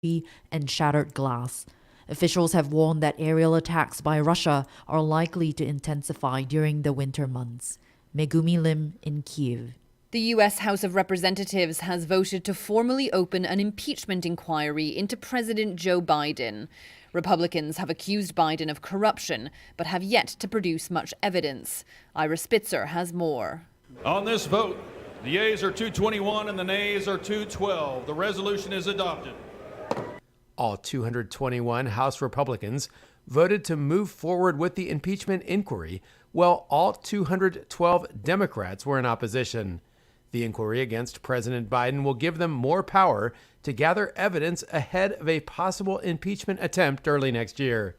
and shattered glass. Officials have warned that aerial attacks by Russia are likely to intensify during the winter months. Megumi Lim in Kyiv. The U.S. House of Representatives has voted to formally open an impeachment inquiry into President Joe Biden. Republicans have accused Biden of corruption, but have yet to produce much evidence. Ira Spitzer has more. On this vote, the yeas are 221 and the nays are 212. The resolution is adopted. All 221 House Republicans voted to move forward with the impeachment inquiry, while all 212 Democrats were in opposition. The inquiry against President Biden will give them more power to gather evidence ahead of a possible impeachment attempt early next year.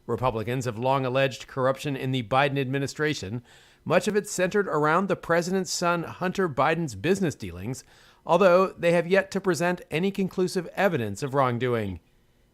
Republicans have long alleged corruption in the Biden administration, much of it centered around the president's son Hunter Biden's business dealings, although they have yet to present any conclusive evidence of wrongdoing.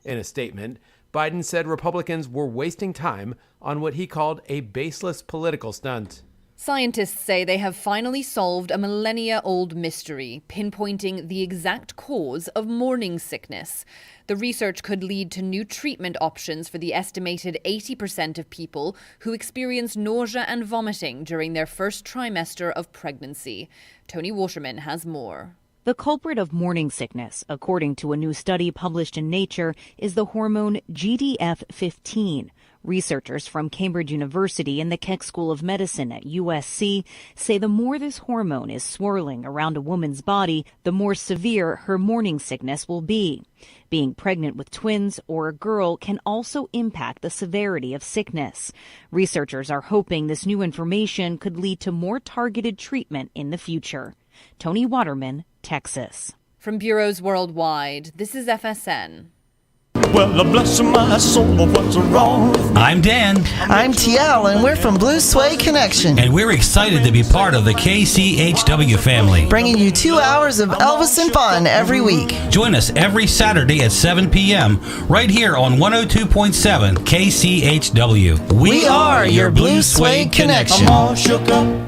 In a statement, Biden said Republicans were wasting time on what he called a baseless political stunt. Scientists say they have finally solved a millennia-old mystery, pinpointing the exact cause of morning sickness. The research could lead to new treatment options for the estimated 80% of people who experience nausea and vomiting during their first trimester of pregnancy. Tony Waterman has more. The culprit of morning sickness, according to a new study published in Nature, is the hormone GDF-15. Researchers from Cambridge University and the Keck School of Medicine at USC say the more this hormone is swirling around a woman's body, the more severe her morning sickness will be. Being pregnant with twins or a girl can also impact the severity of sickness. Researchers are hoping this new information could lead to more targeted treatment in the future. Tony Waterman, Texas. From bureaus worldwide, this is FSN. Well, bless my soul, what's wrong? I'm Dan. I'm TL, and we're from Blue Suede Connection. And we're excited to be part of the KCHW family. Bringing you 2 hours of Elvis and fun every week. Join us every Saturday at 7 p.m. right here on 102.7 KCHW. We are your Blue Suede Connection. I'm all shook up.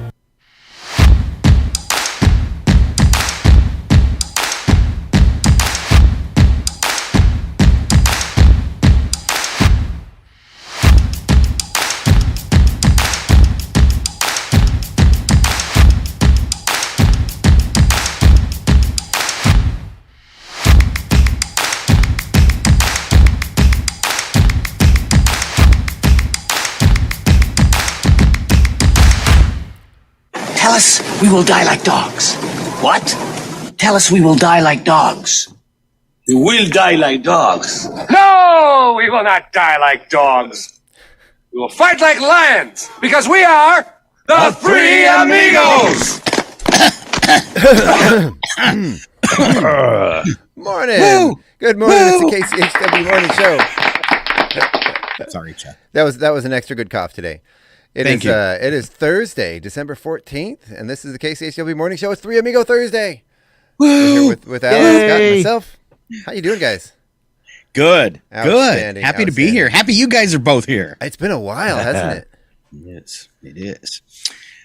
Tell us we will die like dogs. What? Tell us we will die like dogs. We will die like dogs. No, we will not die like dogs. We will fight like lions because we are the Three Amigos. Morning. Woo! Good morning. Woo! It's the KCHW Morning Show. Sorry, Chad. That was an extra good cough today. Thank you. It is Thursday, December 14th, and this is the KCHW Morning Show. It's Three Amigo Thursday. Woo! We're here with Alan, Scott, and myself. How you doing, guys? Good. Outstanding. Happy to be here. Happy you guys are both here. It's been a while, hasn't it? It is.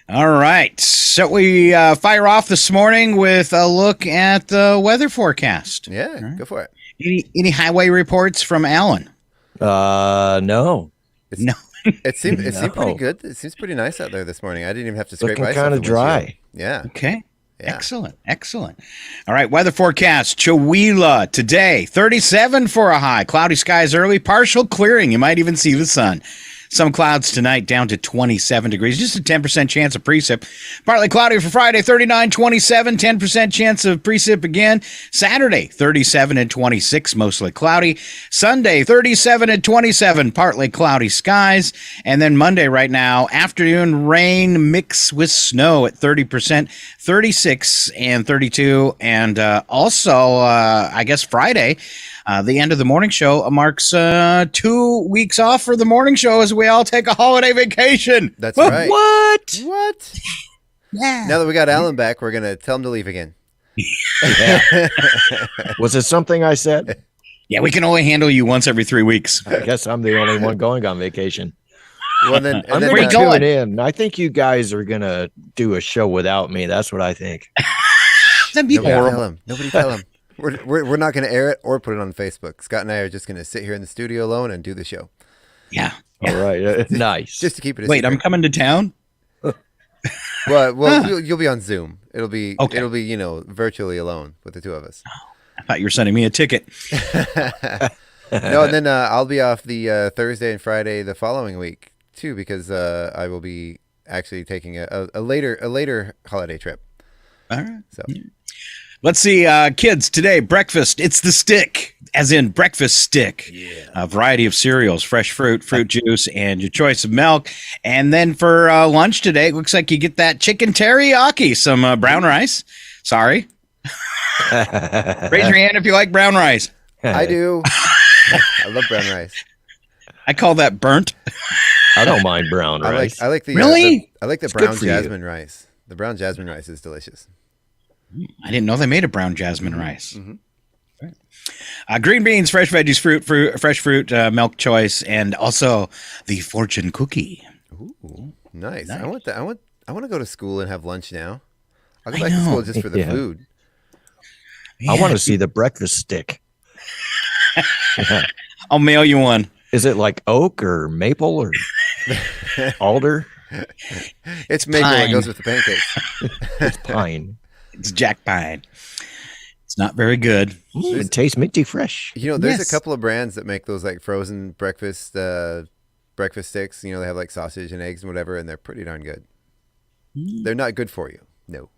All right. So we fire off this morning with a look at the weather forecast. Yeah, right. Go for it. Any highway reports from Alan? No. No. It seemed pretty good. It seems pretty nice out there this morning. I didn't even have to scrape Looking kind of dry. Yeah. Okay. Yeah. Excellent. All right, weather forecast. Chihuahua today, 37 for a high. Cloudy skies early, partial clearing. You might even see the sun. Some clouds tonight down to 27 degrees. Just a 10% chance of precip. Partly cloudy for Friday, 39, 27. 10% chance of precip again. Saturday, 37 and 26, mostly cloudy. Sunday, 37 and 27, partly cloudy skies. And then Monday right now, afternoon rain mix with snow at 30%, 36 and 32. And also, I guess Friday, the end of the morning show marks 2 weeks off for the morning show as we all take a holiday vacation. That's right. What? Yeah. Now that we got Alan back, we're going to tell him to leave again. Was it something I said? Yeah, we can only handle you once every 3 weeks. I guess I'm the only one going on vacation. Well, then, I'm going to tune in. I think you guys are going to do a show without me. That's what I think. That'd be horrible. Nobody tell him. We're not going to air it or put it on Facebook. Scott and I are just going to sit here in the studio alone and do the show. Yeah. All right. Nice. Just to keep it. Wait, I'm coming to town. Well, you'll be on Zoom. It'll be virtually alone with the two of us. I thought you were sending me a ticket. No, and then I'll be off the Thursday and Friday the following week too, because I will be actually taking a later holiday trip. All right. So let's see, kids. Today, breakfast. It's the stick, as in breakfast stick. Yeah. A variety of cereals, fresh fruit juice, and your choice of milk. And then for lunch today, it looks like you get that chicken teriyaki, some brown rice. Sorry. Raise your hand if you like brown rice. I do. I love brown rice. I call that burnt. I don't mind brown rice. I like the really. I like the brown jasmine rice. The brown jasmine rice is delicious. I didn't know they made a brown jasmine rice. Mm-hmm. Green beans, fresh veggies, fresh fruit, milk choice, and also the fortune cookie. Ooh, nice. I want to go to school and have lunch now. I'll go back to school just for the food. I want to see the breakfast stick. I'll mail you one. Is it like oak or maple or alder? It's maple. Pine. It goes with the pancakes. It's pine. It's jack pine. It's not very good. It tastes minty fresh. There's a couple of brands that make those like frozen breakfast sticks. They have like sausage and eggs and whatever, and they're pretty darn good. They're not good for you. No.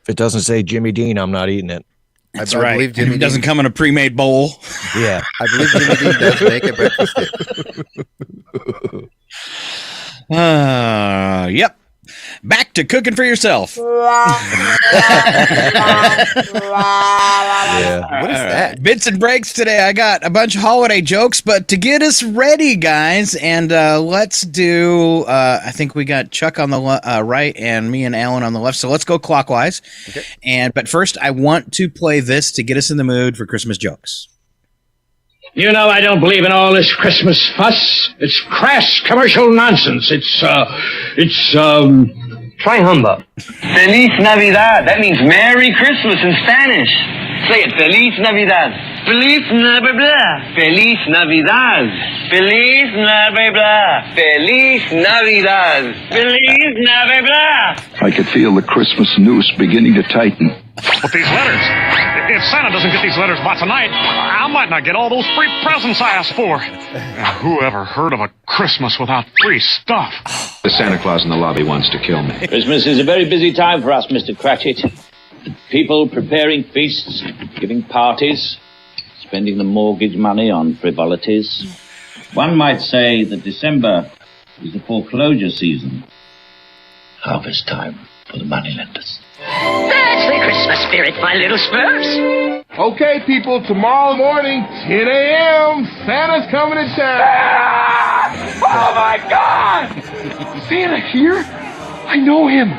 If it doesn't say Jimmy Dean, I'm not eating it. That's right. I believe Jimmy Dean doesn't come in a pre-made bowl. Yeah. I believe Jimmy Dean does make a breakfast stick. Yep. Back to cooking for yourself. Yeah. What is that? Bits and breaks today. I got a bunch of holiday jokes, but to get us ready, guys, and let's do, I think we got Chuck on the right and me and Alan on the left, so let's go clockwise. Okay. But first, I want to play this to get us in the mood for Christmas jokes. You know, I don't believe in all this Christmas fuss. It's crass commercial nonsense. It's try humbug. Feliz Navidad. That means Merry Christmas in Spanish. Say it. Feliz Navidad. Feliz Navidad. Feliz Navidad. Feliz Navidad. Feliz Navidad. Feliz Navidad. I could feel the Christmas noose beginning to tighten. But these letters, if Santa doesn't get these letters by tonight, I might not get all those free presents I asked for. Who ever heard of a Christmas without free stuff? The Santa Claus in the lobby wants to kill me. Christmas is a very busy time for us, Mr. Cratchit. People preparing feasts, giving parties, spending the mortgage money on frivolities. One might say that December is the foreclosure season. Harvest time for the moneylenders. That's the Christmas spirit, my little Smurfs. Okay, people, tomorrow morning, 10 a.m., Santa's coming to town. Oh, my God! Santa here? I know him.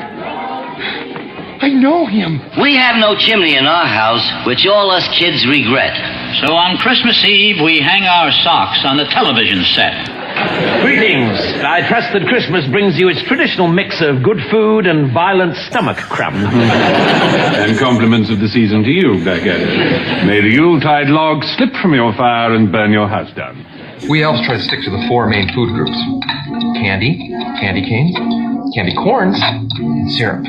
We have no chimney in our house, which all us kids regret. So on Christmas Eve, we hang our socks on the television set. Greetings. I trust that Christmas brings you its traditional mix of good food and violent stomach cramp. And compliments of the season to you, Beckett. May the Yuletide log slip from your fire and burn your house down. We elves try to stick to the four main food groups: candy, candy canes, candy corns, and syrup.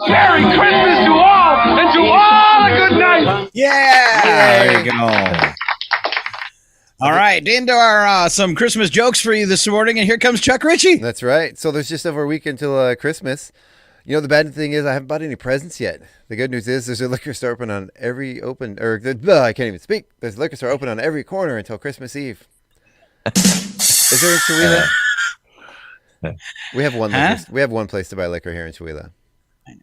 Merry Christmas to all, and to all a good night. Yeah! There you go. All right, into our some Christmas jokes for you this morning, and here comes Chuck Ritchie. That's right. So there's just over a week until Christmas. The bad thing is I haven't bought any presents yet. The good news is there's a liquor store open on every I can't even speak. There's a liquor store open on every corner until Christmas Eve. Is there in Chihuahua? We have one. We have one place to buy liquor here in Chihuahua. I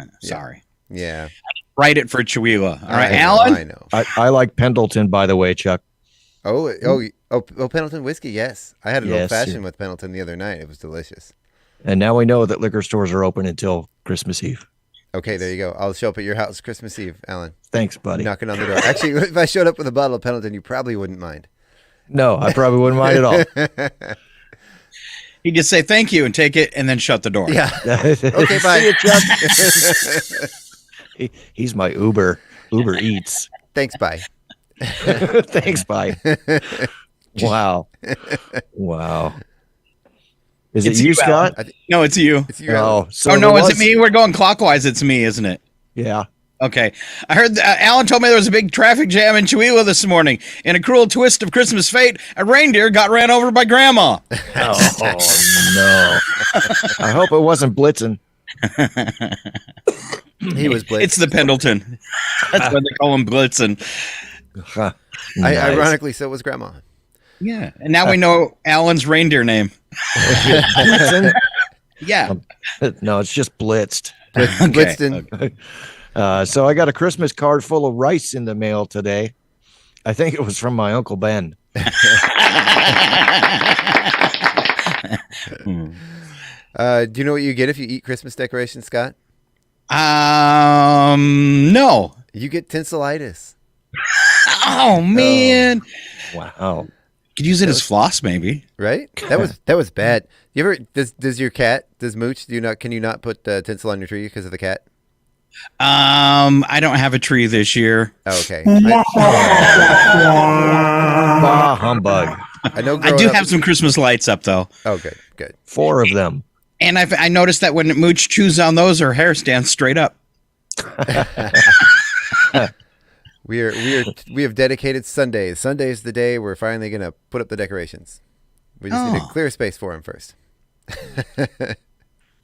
know. Sorry. Yeah. Write it for Chihuahua. All right, Alan. I know. I like Pendleton, by the way, Chuck. Oh, Pendleton whiskey. Yes, I had an old fashioned with Pendleton the other night. It was delicious. And now we know that liquor stores are open until Christmas Eve. Okay, there you go. I'll show up at your house Christmas Eve, Alan. Thanks, buddy. Knocking on the door. Actually, if I showed up with a bottle of Pendleton, you probably wouldn't mind. No, I probably wouldn't mind at all. He'd just say thank you and take it and then shut the door. Yeah. Okay, bye. See you, Chuck. He's my Uber. Uber Eats. Thanks, bye. Thanks, bye. Wow. Wow. Is It's it you, Alan. Scott? No, it's you. It's you. Oh, so oh no, there is was- it me? We're going clockwise. It's me, isn't it? Yeah. Okay. I heard Alan told me there was a big traffic jam in Chihuahua this morning. In a cruel twist of Christmas fate, a reindeer got ran over by Grandma. Oh, no. I hope it wasn't Blitzen. He was Blitzen. It's the Pendleton. That's why they call him Blitzen. Huh. Nice. Ironically, so was Grandma. Yeah. And now we know Alan's reindeer name. Blitzen? Yeah. No, it's just Blitzed. Blitzton. So I got a Christmas card full of rice in the mail today. I think it was from my Uncle Ben. Do you know what you get if you eat Christmas decorations, Scott? No. You get tinselitis. Oh man. Wow. Could use it as floss, maybe. Right? That was bad. You ever does your cat, does Mooch, can you not put tinsel on your tree because of the cat? I don't have a tree this year. Oh, okay. Bah, humbug. I know. I do have some Christmas lights up though. Oh, good. 4 of them. And I noticed that when Mooch chews on those, her hair stands straight up. We have dedicated Sundays. Sunday is the day we're finally gonna put up the decorations. We just need to clear space for them first.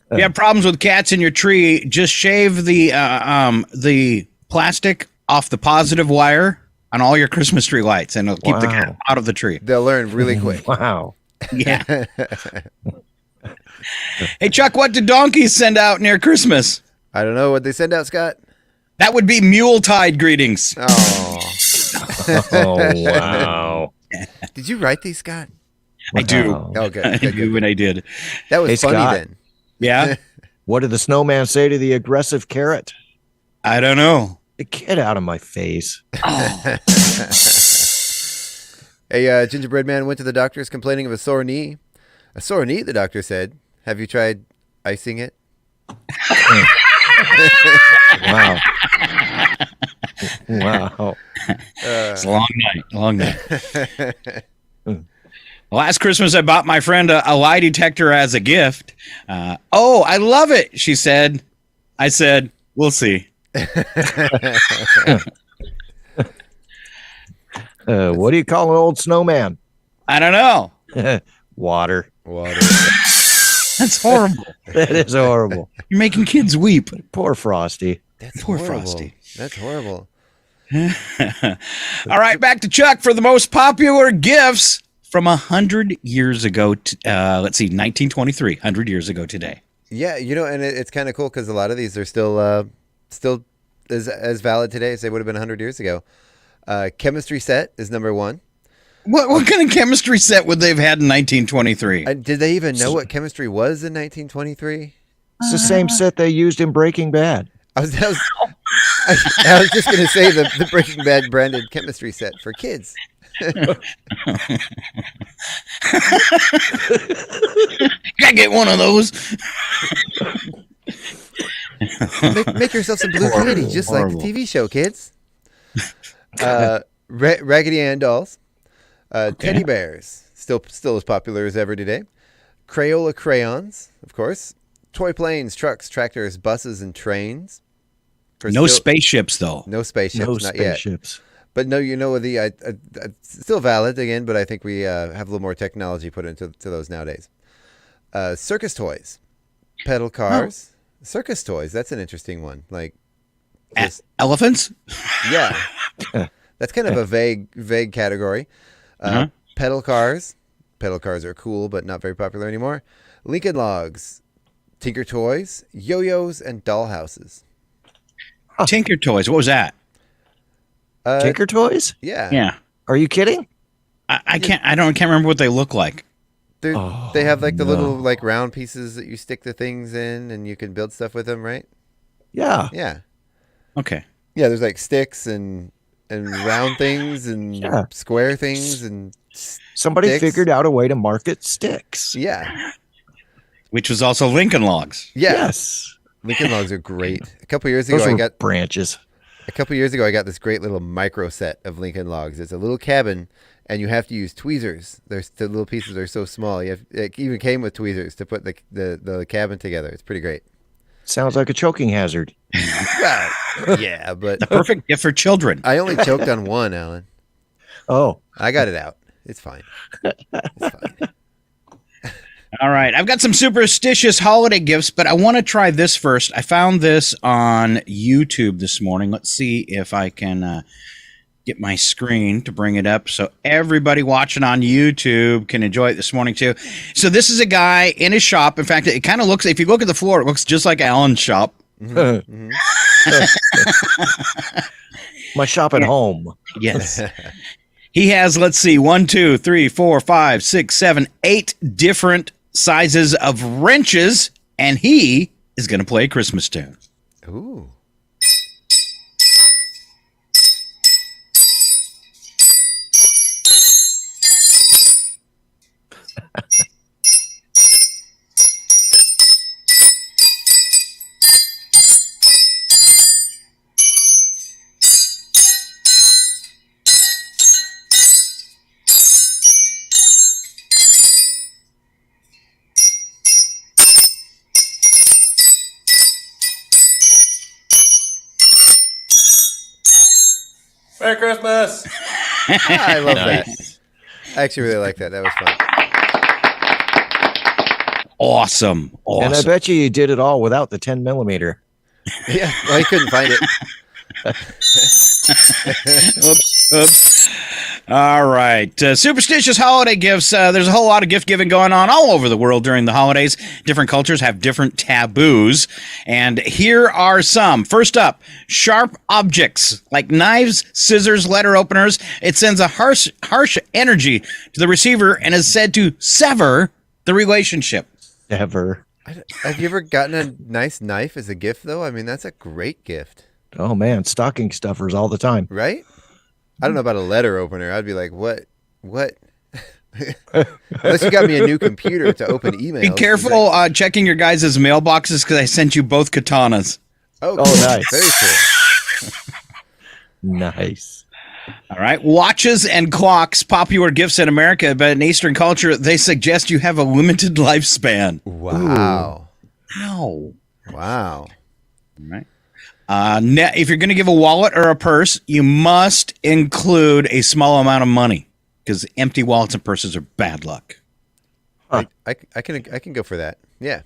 If you have problems with cats in your tree, just shave the plastic off the positive wire on all your Christmas tree lights, and it'll keep the cat out of the tree. They'll learn really quick. Wow. Yeah. Hey, Chuck, what did donkeys send out near Christmas? I don't know what they send out, Scott. That would be Muletide greetings. Oh. Oh, wow. Did you write these, Scott? I do. Oh, good. I do, and I did. That was Hey, funny Scott. then. Yeah? What did the snowman say to the aggressive carrot? I don't know. Get out of my face. A gingerbread man went to the doctors complaining of a sore knee. A sore knee, the doctor said. Have you tried icing it? Wow. Wow. It's a long night. Long night. Last Christmas, I bought my friend a lie detector as a gift. Oh, I love it, she said. I said, we'll see. What do you call an old snowman? I don't know. Water. That's horrible. That is horrible. You're making kids weep. Poor Frosty. That's Poor horrible. Frosty. That's horrible. All right, back to Chuck for the most popular gifts from 100 years ago. Let's see, 1923, 100 years ago today. Yeah, and it's kind of cool because a lot of these are still as valid today as they would have been 100 years ago. Chemistry set is number 1. What kind of chemistry set would they have had in 1923? Did they even know what chemistry was in 1923? It's the same set they used in Breaking Bad. I was just going to say the Breaking Bad branded chemistry set for kids. Gotta get one of those. Make yourself some blue candy, just like the TV show, kids. Raggedy Ann dolls, teddy bears, still as popular as ever today. Crayola crayons, of course. Toy planes, trucks, tractors, buses, and trains. No spaceships, though. No spaceships, No not spaceships. yet. But no, still valid again. But I think we have a little more technology put into those nowadays. Circus toys, pedal cars, circus toys. That's an interesting one. Like elephants. Yeah, that's kind of a vague category. Pedal cars. Pedal cars are cool, but not very popular anymore. Lincoln logs, Tinker toys, yo-yos, and dollhouses. Tinker toys. What was that? Tinker toys? Yeah. Yeah. Are you kidding? I can't remember what they look like. They have like the little like round pieces that you stick the things in, and you can build stuff with them, right? Yeah. Yeah. Okay. Yeah, there's like sticks and round things and square things and somebody sticks. figured out a way to market sticks. Yeah. Which was also Lincoln logs. Yeah. Yes. Lincoln logs are great. A couple years ago, Those I were got branches. A couple years ago, I got this great little micro set of Lincoln Logs. It's a little cabin, and you have to use tweezers. The little pieces are so small. It even came with tweezers to put the cabin together. It's pretty great. Sounds like a choking hazard. Well, yeah, but the perfect gift for children. I only choked on one, Alan. Oh, I got it out. It's fine. It's fine. All right. I've got some superstitious holiday gifts, but I want to try this first. I found this on YouTube this morning. Let's see if I can get my screen to bring it up so everybody watching on YouTube can enjoy it this morning too. So this is a guy in his shop. In fact, it kind of looks, if you look at the floor, it looks just like Alan's shop. Mm-hmm. My shop at home. Yes. He has, let's see, 1, 2, 3, 4, 5, 6, 7, 8 different sizes of wrenches, and he is going to play a Christmas tune. Ooh. Merry Christmas! I love that. I actually really like that. That was fun. Awesome. And I bet you did it all without the 10 millimeter. Yeah, well, he couldn't find it. Oops. All right. Superstitious holiday gifts. There's a whole lot of gift giving going on all over the world during the holidays. Different cultures have different taboos. And here are some. First up, sharp objects like knives, scissors, letter openers. It sends a harsh energy to the receiver and is said to sever the relationship. Sever. Have you ever gotten a nice knife as a gift, though? I mean, that's a great gift. Oh, man. Stocking stuffers all the time. Right? I don't know about a letter opener. I'd be like, what? Unless you got me a new computer to open emails. Be careful checking your guys' mailboxes because I sent you both katanas. Oh, nice. Very cool. Nice. All right. Watches and clocks, popular gifts in America, but in Eastern culture, they suggest you have a limited lifespan. Wow. Ooh. No. Wow. All right. If you're going to give a wallet or a purse, you must include a small amount of money because empty wallets and purses are bad luck. Huh. I can go for that. Yeah.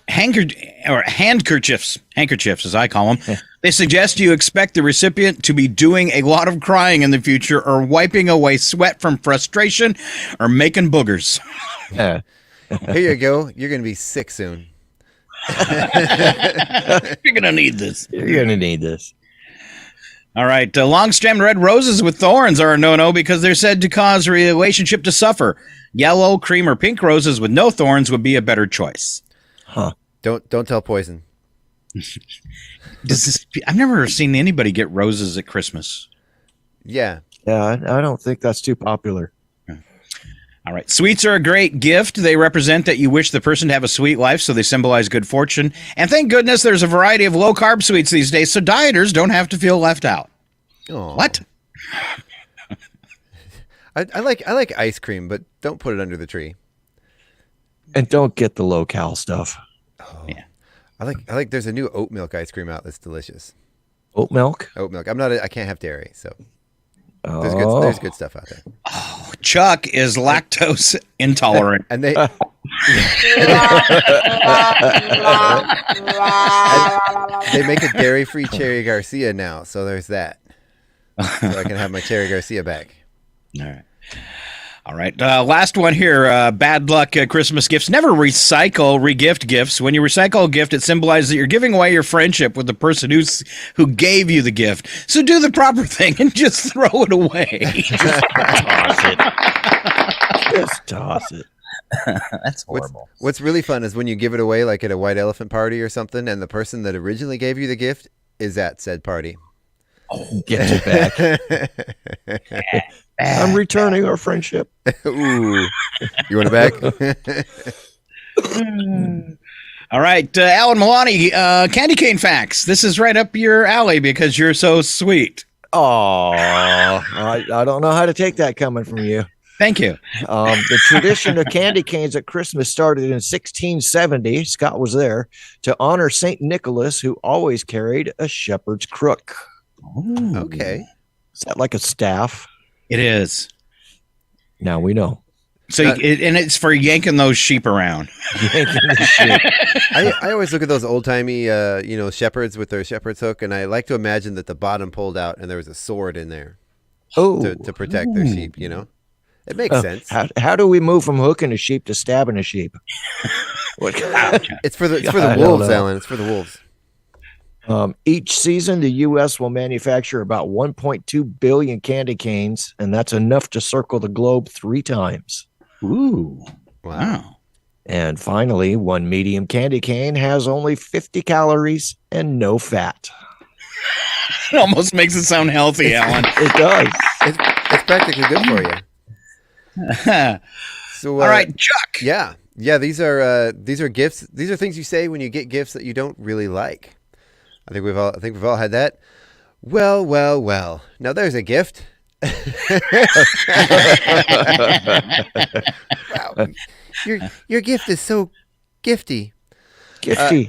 Handkerchiefs as I call them. They suggest you expect the recipient to be doing a lot of crying in the future or wiping away sweat from frustration or making boogers. Yeah. Here you go. You're going to be sick soon. You're going to need this. You're going to need this. All right. Long-stemmed red roses with thorns are a no-no because they're said to cause a relationship to suffer. Yellow, cream, or pink roses with no thorns would be a better choice. Huh. Don't tell Poison. I've never seen anybody get roses at Christmas. Yeah. Yeah, I don't think that's too popular. All right. Sweets are a great gift. They represent that you wish the person to have a sweet life, so they symbolize good fortune. And thank goodness there's a variety of low-carb sweets these days, so dieters don't have to feel left out. Aww. What? I like ice cream, but don't put it under the tree. And don't get the low-cal stuff. Oh. Yeah. I like there's a new oat milk ice cream out that's delicious. Oat milk? Oat milk. I can't have dairy, so there's good stuff out there. Oh, Chuck is lactose intolerant. And they they make a dairy-free Cherry Garcia now, so there's that. So I can have my Cherry Garcia back. All right. Last one here. Bad luck Christmas gifts. Never recycle, regift gifts. When you recycle a gift, it symbolizes that you're giving away your friendship with the person who gave you the gift. So do the proper thing and just throw it away. Just toss it. That's horrible. What's really fun is when you give it away, like at a white elephant party or something, and the person that originally gave you the gift is at said party. Oh, get it back. I'm returning our friendship. Ooh. You want it back? All right, Alan Milani, candy cane facts. This is right up your alley because you're so sweet. Oh, I don't know how to take that coming from you. Thank you. The tradition of candy canes at Christmas started in 1670. Scott was there to honor St. Nicholas, who always carried a shepherd's crook. Ooh. Okay. Is that like a staff? It is. Now we know. So, and it's for yanking those sheep around. I always look at those old timey, shepherds with their shepherd's hook, and I like to imagine that the bottom pulled out and there was a sword in there. To protect their sheep. You know, it makes sense. How do we move from hooking a sheep to stabbing a sheep? It's for the wolves, Alan. It's for the wolves. Each season, the U.S. will manufacture about 1.2 billion candy canes, and that's enough to circle the globe 3 times. Ooh, wow. And finally, one medium candy cane has only 50 calories and no fat. It almost makes it sound healthy, Alan. It does. It's practically good for you. So, all right, Chuck. Yeah. These are gifts. These are things you say when you get gifts that you don't really like. I think we've all had that. Well. Now there's a gift. Wow. Your gift is so gifty. Gifty.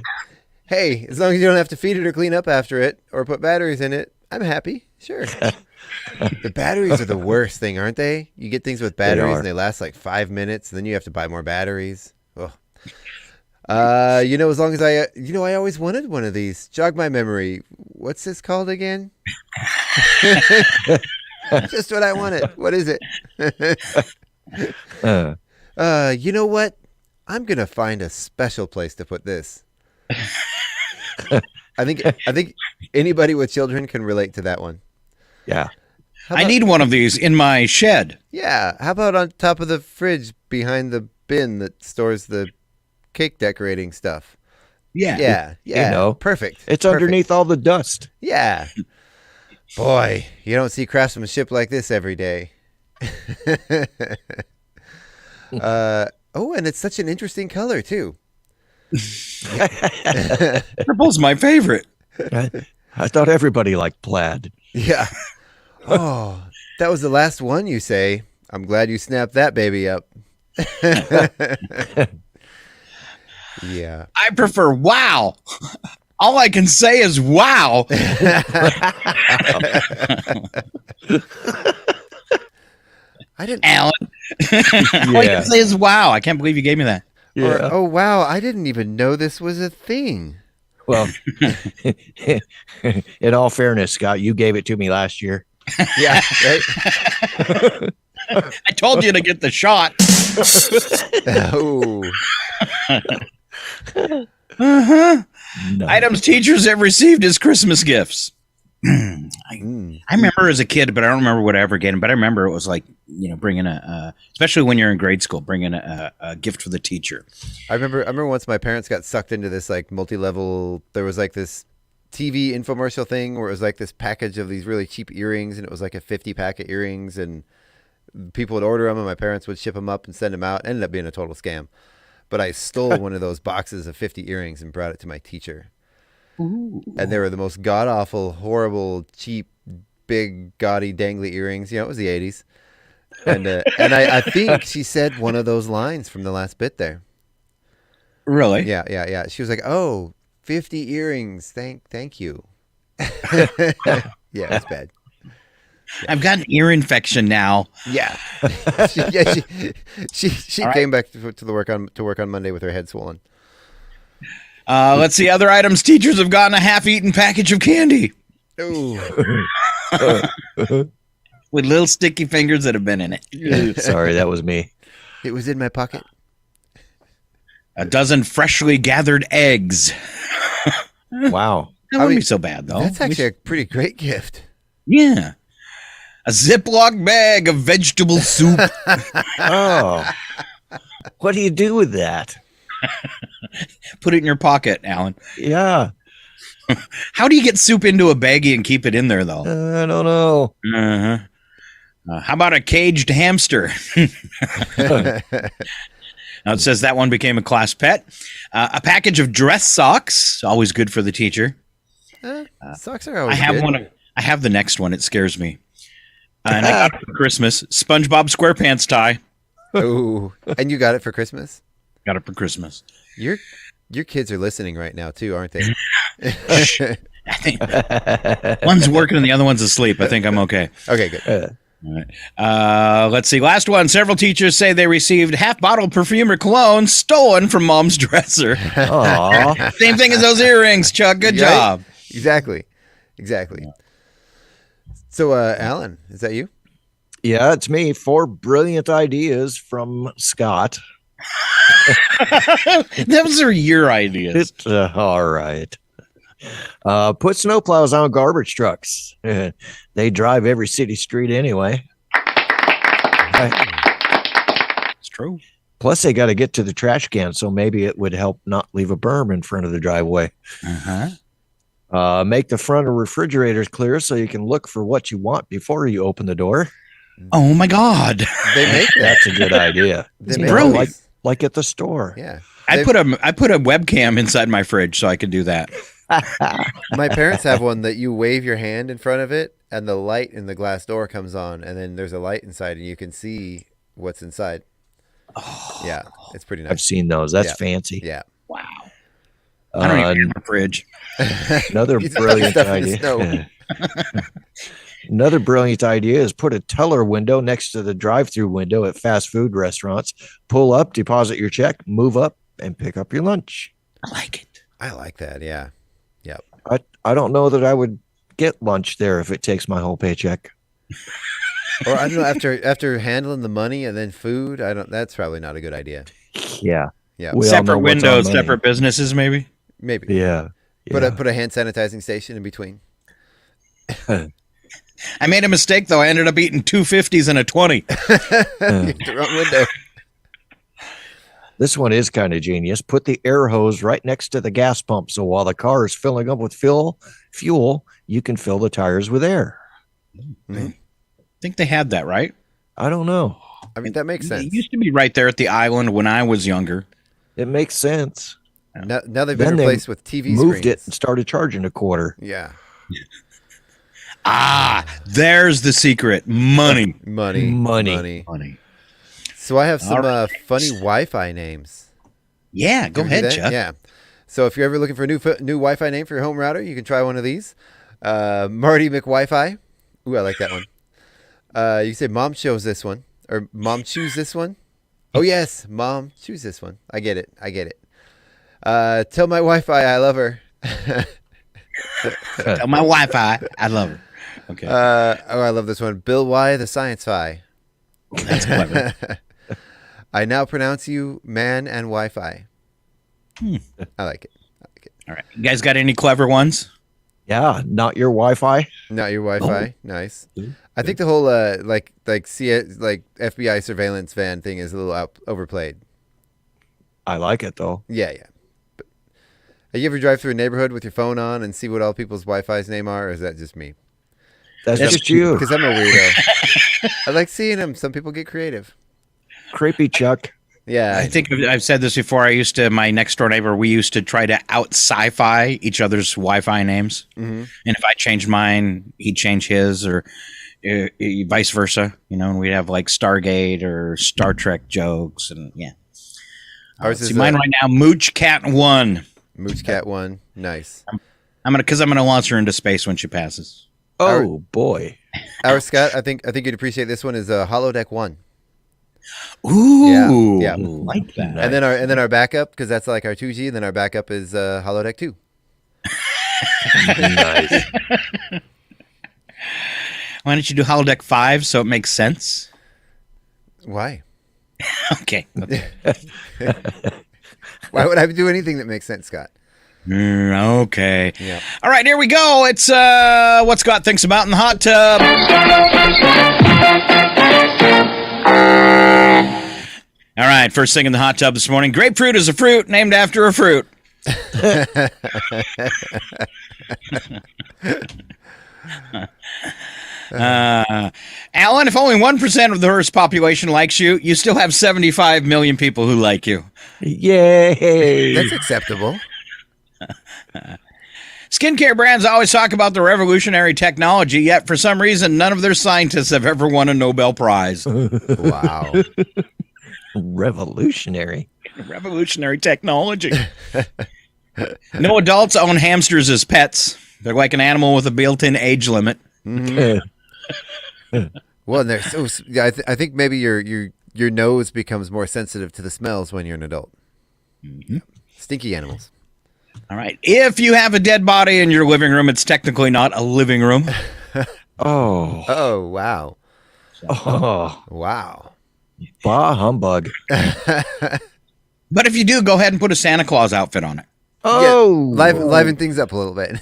Hey, as long as you don't have to feed it or clean up after it or put batteries in it, I'm happy. Sure. The batteries are the worst thing, aren't they? You get things with batteries and they last like 5 minutes, and then you have to buy more batteries. Ugh. As long as I always wanted one of these. Jog my memory. What's this called again? Just what I wanted. What is it? You know what? I'm gonna find a special place to put this. I think anybody with children can relate to that one. Yeah. I need one of these in my shed. Yeah. How about on top of the fridge behind the bin that stores the cake decorating stuff? Yeah. Perfect. It's underneath all the dust. Yeah. Boy, you don't see craftsmanship like this every day. And it's such an interesting color too. Purple's my favorite. I thought everybody liked plaid. Yeah. Oh, that was the last one, you say. I'm glad you snapped that baby up. Yeah. I prefer wow. All I can say is wow. I didn't. Alan. All I can say is wow. I can't believe you gave me that. Yeah. Oh, wow. I didn't even know this was a thing. Well, in all fairness, Scott, you gave it to me last year. Yeah, right? I told you to get the shot. Oh. Uh-huh. No. Items teachers have received as Christmas gifts. I remember as a kid, but I don't remember what I ever get. But I remember it was like, bringing especially when you're in grade school, bringing a gift for the teacher. I remember once my parents got sucked into this like multi-level. There was like this TV infomercial thing where it was like this package of these really cheap earrings, and it was like a 50-pack of earrings, and people would order them, and my parents would ship them up and send them out. It ended up being a total scam. But I stole one of those boxes of 50 earrings and brought it to my teacher. Ooh. And they were the most god-awful, horrible, cheap, big, gaudy, dangly earrings. It was the 80s. And I think she said one of those lines from the last bit there. Really? Yeah. She was like, "Oh, 50 earrings. Thank you." Yeah, it's bad. Yeah. I've got an ear infection now. Yeah. She came back to work on Monday with her head swollen. Let's see other items. Teachers have gotten a half-eaten package of candy. Ooh. With little sticky fingers that have been in it. Sorry, that was me. It was in my pocket. A dozen freshly gathered eggs. Wow. That wouldn't be so bad, though. That's actually a pretty great gift. Yeah. A Ziploc bag of vegetable soup. Oh. What do you do with that? Put it in your pocket, Alan. Yeah. How do you get soup into a baggie and keep it in there, though? I don't know. Uh-huh. How about a caged hamster? Now it says that one became a class pet. A package of dress socks, always good for the teacher. Socks are always I have good. one. I have the next one. It scares me. And I got it for Christmas. SpongeBob SquarePants tie. Oh, and you got it for Christmas? Got it for Christmas. Your kids are listening right now too, aren't they? I think one's working and the other one's asleep. I think I'm okay. Okay, good. All right. Let's see. Last one. Several teachers say they received half-bottle perfume or cologne stolen from mom's dresser. Aww. Same thing as those earrings, Chuck. Good job. Exactly. So, Alan, is that you? Yeah, it's me. 4 brilliant ideas from Scott. Those are your ideas. All right. Put snowplows on garbage trucks. They drive every city street anyway. It's true. Plus, they got to get to the trash can, so maybe it would help not leave a berm in front of the driveway. Make the front of refrigerators clear so you can look for what you want before you open the door. Oh my God! They make that. That's a good idea. They You know, like at the store. Yeah. I put a webcam inside my fridge so I could do that. My parents have one that you wave your hand in front of it, and the light in the glass door comes on, and then there's a light inside, and you can see what's inside. Oh, yeah, it's pretty nice. I've seen those. That's fancy. Yeah. Wow. I don't even have a fridge. Another brilliant idea. Another brilliant idea is put a teller window next to the drive-through window at fast food restaurants. Pull up, deposit your check, move up, and pick up your lunch. I like it. I like that. Yeah. Yep. I don't know that I would get lunch there if it takes my whole paycheck. Or I don't know, after handling the money and then food, that's probably not a good idea. Yeah. Yeah. Separate windows, separate businesses, maybe. Maybe. Yeah. Put a hand sanitizing station in between. I made a mistake though. I ended up eating 2 50s and a 20. The wrong window. This one is kind of genius. Put the air hose right next to the gas pump, so while the car is filling up with fuel, you can fill the tires with air. I think they had that, right? I don't know. I mean, that makes sense. It used to be right there at the island when I was younger. It makes sense. Now they've been replaced with TV moved screens. it and started charging a quarter. Yeah. There's the secret. Money. So I have some funny Wi-Fi names. Yeah, go ahead, Chuck. Yeah. So if you're ever looking for a new Wi-Fi name for your home router, you can try one of these. Marty McWi-Fi. Ooh, I like that one. You say Mom chose this one, or Mom choose this one. Oh yes, Mom choose this one. I get it. Tell my Wi-Fi I love her. Tell my Wi-Fi I love her. Okay. I love this one. Bill Y, the Science Fi. That's clever. I now pronounce you man and Wi-Fi. I like it. All right. You guys got any clever ones? Yeah, not your Wi-Fi. Not your Wi-Fi. Oh. Nice. I think the whole like FBI surveillance van thing is a little overplayed. I like it though. Yeah. But, you ever drive through a neighborhood with your phone on and see what all people's Wi-Fi's name are, or is that just me? That's just you. Because I'm a weirdo. I like seeing them. Some people get creative. Creepy Chuck. Yeah. I think I've said this before. My next door neighbor, we used to try to out sci-fi each other's Wi-Fi names. Mm-hmm. And if I changed mine, he'd change his, or vice versa. And we'd have like Stargate or Star Trek jokes. And yeah. See mine right now, Mooch Cat 1. Mooch Cat 1. Nice. I'm gonna launch her into space when she passes. Oh boy. Our Scott, I think you'd appreciate this one is Holodeck 1. Ooh, yeah. Like that. And then our backup, because that's like our 2G. And then our backup is Holodeck 2. Nice. Why don't you do Holodeck 5 so it makes sense? Why? Okay. Why would I do anything that makes sense, Scott? Okay. Yeah. All right, here we go. It's what Scott thinks about in the hot tub. All right, first thing in the hot tub this morning. Grapefruit is a fruit named after a fruit. Alan, if only 1% of the Earth's population likes you, you still have 75 million people who like you. Yay! That's acceptable. Skincare brands always talk about the revolutionary technology, yet for some reason, none of their scientists have ever won a Nobel Prize. Wow. Revolutionary. Revolutionary technology. No adults own hamsters as pets. They're like an animal with a built-in age limit. Mm-hmm. Well, and I think maybe your nose becomes more sensitive to the smells when you're an adult. Mm-hmm. Stinky animals. All right. If you have a dead body in your living room, it's technically not a living room. Oh. Oh, wow. Oh. Wow. Bah humbug. But if you do, go ahead and put a Santa Claus outfit on it. Oh. Yeah, liven things up a little bit.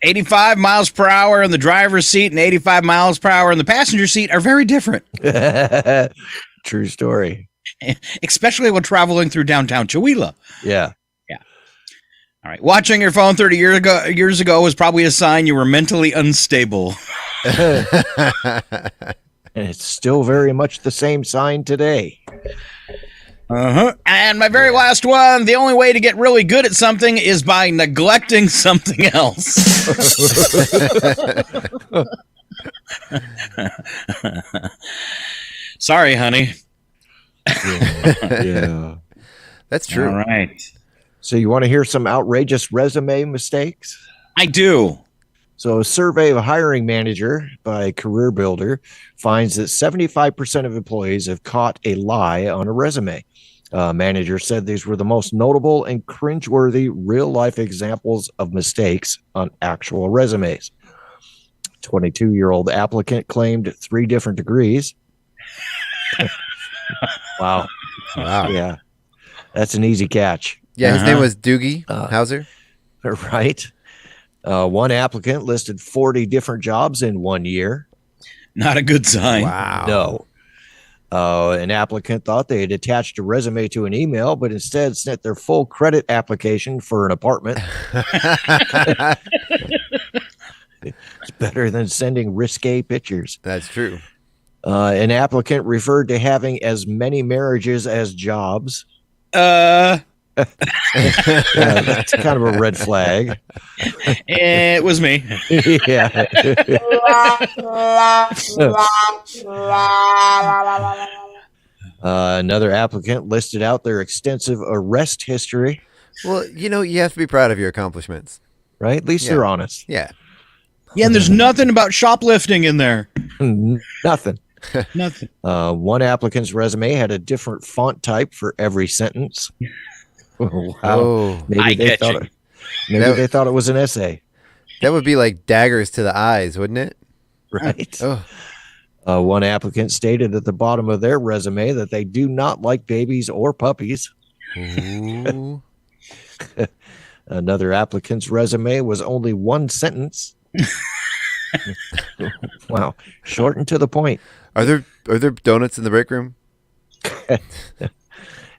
85 miles per hour in the driver's seat and 85 miles per hour in the passenger seat are very different. True story. Especially when traveling through downtown Chihuahua. Yeah. Yeah. All right. Watching your phone 30 years ago was probably a sign you were mentally unstable. And it's still very much the same sign today. Uh-huh. And my very last one, the only way to get really good at something is by neglecting something else. Sorry, honey. Yeah. That's true. All right. So you want to hear some outrageous resume mistakes? I do. So a survey of a hiring manager by Career Builder finds that 75% of employees have caught a lie on a resume. Manager said these were the most notable and cringeworthy real-life examples of mistakes on actual resumes. 22-year-old applicant claimed 3 different degrees. Wow. Yeah. That's an easy catch. Yeah, his name was Doogie Howser. Right. One applicant listed 40 different jobs in 1 year. Not a good sign. Wow. No. An applicant thought they had attached a resume to an email, but instead sent their full credit application for an apartment. It's better than sending risque pictures. That's true. An applicant referred to having as many marriages as jobs. Yeah, that's kind of a red flag. It was me. Yeah. Another applicant listed out their extensive arrest history. Well, you have to be proud of your accomplishments. Right? At least they're honest. Yeah. Yeah, and there's nothing about shoplifting in there. Nothing. Nothing. One applicant's resume had a different font type for every sentence. Wow. Oh, Maybe they thought it was an essay. That would be like daggers to the eyes, wouldn't it? Right. Oh. One applicant stated at the bottom of their resume that they do not like babies or puppies. Ooh. Another applicant's resume was only one sentence. Wow. Short and to the point. Are there donuts in the break room?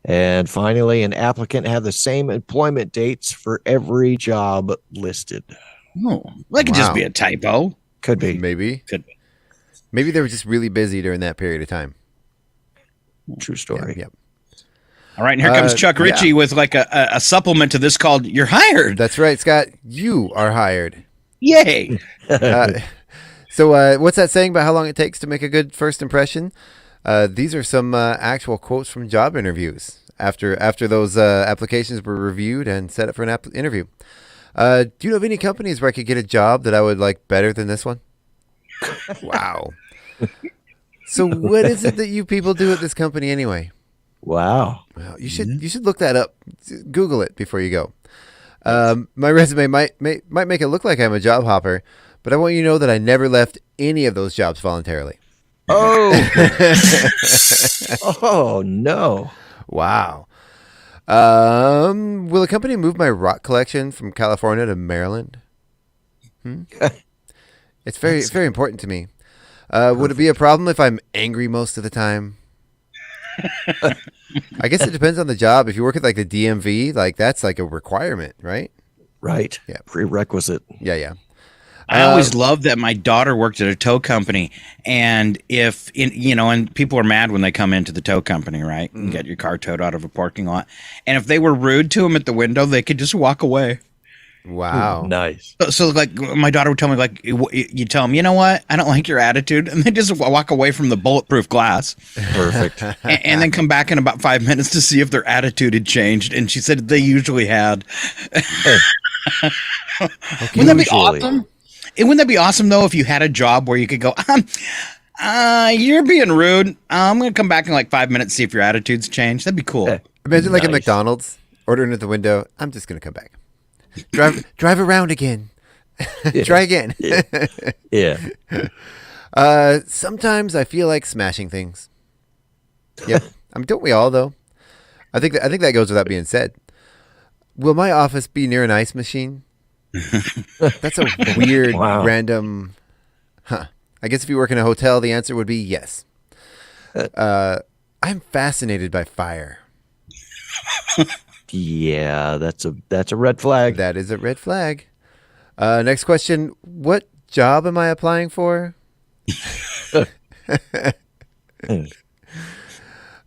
And finally, an applicant had the same employment dates for every job listed. Oh, that could just be a typo. Could be. Maybe. Could be. Maybe they were just really busy during that period of time. True story. Yep. All right, and here comes Chuck Ritchie with like a supplement to this called "You're Hired." That's right, Scott. You are hired. Yay! So what's that saying about how long it takes to make a good first impression? These are some actual quotes from job interviews after those applications were reviewed and set up for an interview. Do you know of any companies where I could get a job that I would like better than this one? Wow. So what is it that you people do at this company anyway? Wow. Well, you should look that up. Google it before you go. My resume might make it look like I'm a job hopper, but I want you to know that I never left any of those jobs voluntarily. Oh. Oh, no. Wow. Will a company move my rock collection from California to Maryland? It's very important to me. Would it be a problem if I'm angry most of the time? I guess it depends on the job. If you work at like the DMV, like that's like a requirement, right? Right. Yeah. Prerequisite. Yeah. I always loved that my daughter worked at a tow company, and and people are mad when they come into the tow company, right, and get your car towed out of a parking lot. And if they were rude to them at the window, they could just walk away. Wow. Nice. So like my daughter would tell me, like, you tell them, you know what, I don't like your attitude, and they just walk away from the bulletproof glass. Perfect. and then come back in about 5 minutes to see if their attitude had changed. And she said they usually had. Wouldn't that be awesome? Wouldn't that be awesome though if you had a job where you could go, you're being rude. I'm gonna come back in like 5 minutes, see if your attitude's changed. That'd be cool. Imagine like at McDonald's, ordering at the window. I'm just gonna come back. Drive around again. Try again. Yeah. Sometimes I feel like smashing things. Yep. Don't we all though? I think that goes without being said. Will my office be near an ice machine? That's a weird, random. Huh. I guess if you work in a hotel, the answer would be yes. I'm fascinated by fire. Yeah, that's a red flag. That is a red flag. Next question. What job am I applying for?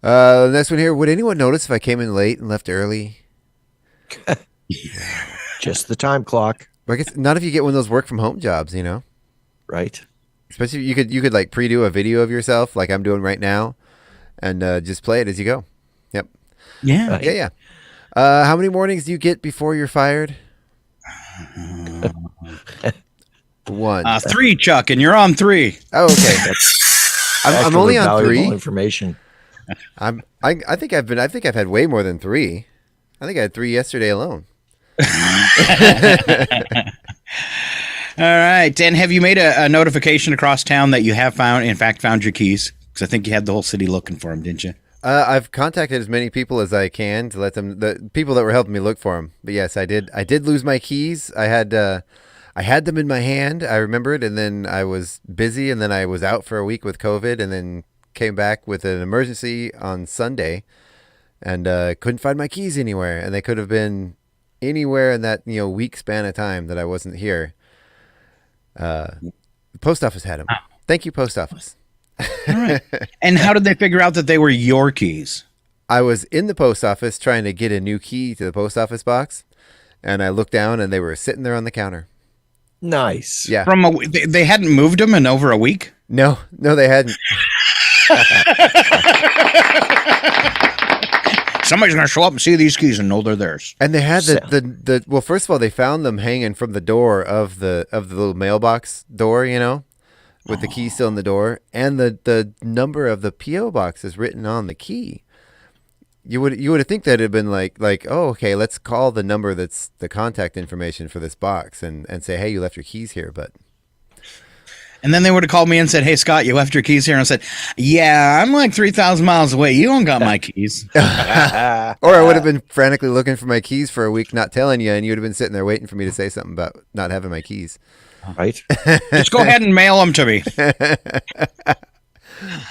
Next one here. Would anyone notice if I came in late and left early? Just the time clock. Well, I guess not if you get one of those work from home jobs, Right. Especially you could like pre-do a video of yourself like I'm doing right now and just play it as you go. Yep. Yeah. Yeah. How many mornings do you get before you're fired? 1. 3, Chuck, and you're on 3. Oh, okay. I'm only on 3. Information. I think I've had way more than 3. I think I had 3 yesterday alone. All right. Dan, have you made a notification across town that you have found your keys? Because I think you had the whole city looking for them, didn't you? I've contacted as many people as I can to let them, the people that were helping me look for them. But yes, I did lose my keys. I had them in my hand. I remembered, and then I was busy, and then I was out for a week with COVID, and then came back with an emergency on Sunday, and couldn't find my keys anywhere. And they could have been anywhere in that week span of time that I wasn't here. The post office had them. Thank you, post office. All right. And how did they figure out that they were your keys? I was in the post office trying to get a new key to the post office box, and I looked down, and they were sitting there on the counter. Nice. Yeah. They hadn't moved them in over a week? No, they hadn't. Somebody's going to show up and see these keys and know they're theirs. And they had the well, first of all, they found them hanging from the door of the little mailbox door, with the key still in the door, and the number of the PO box is written on the key. You would have think that it'd been like, oh, okay, let's call the number that's the contact information for this box and say, hey, you left your keys here, but. And then they would have called me and said, hey, Scott, you left your keys here. And I said, yeah, I'm like 3,000 miles away. You don't got my keys. Or I would have been frantically looking for my keys for a week, not telling you, and you would have been sitting there waiting for me to say something about not having my keys. Right. Just go ahead and mail them to me.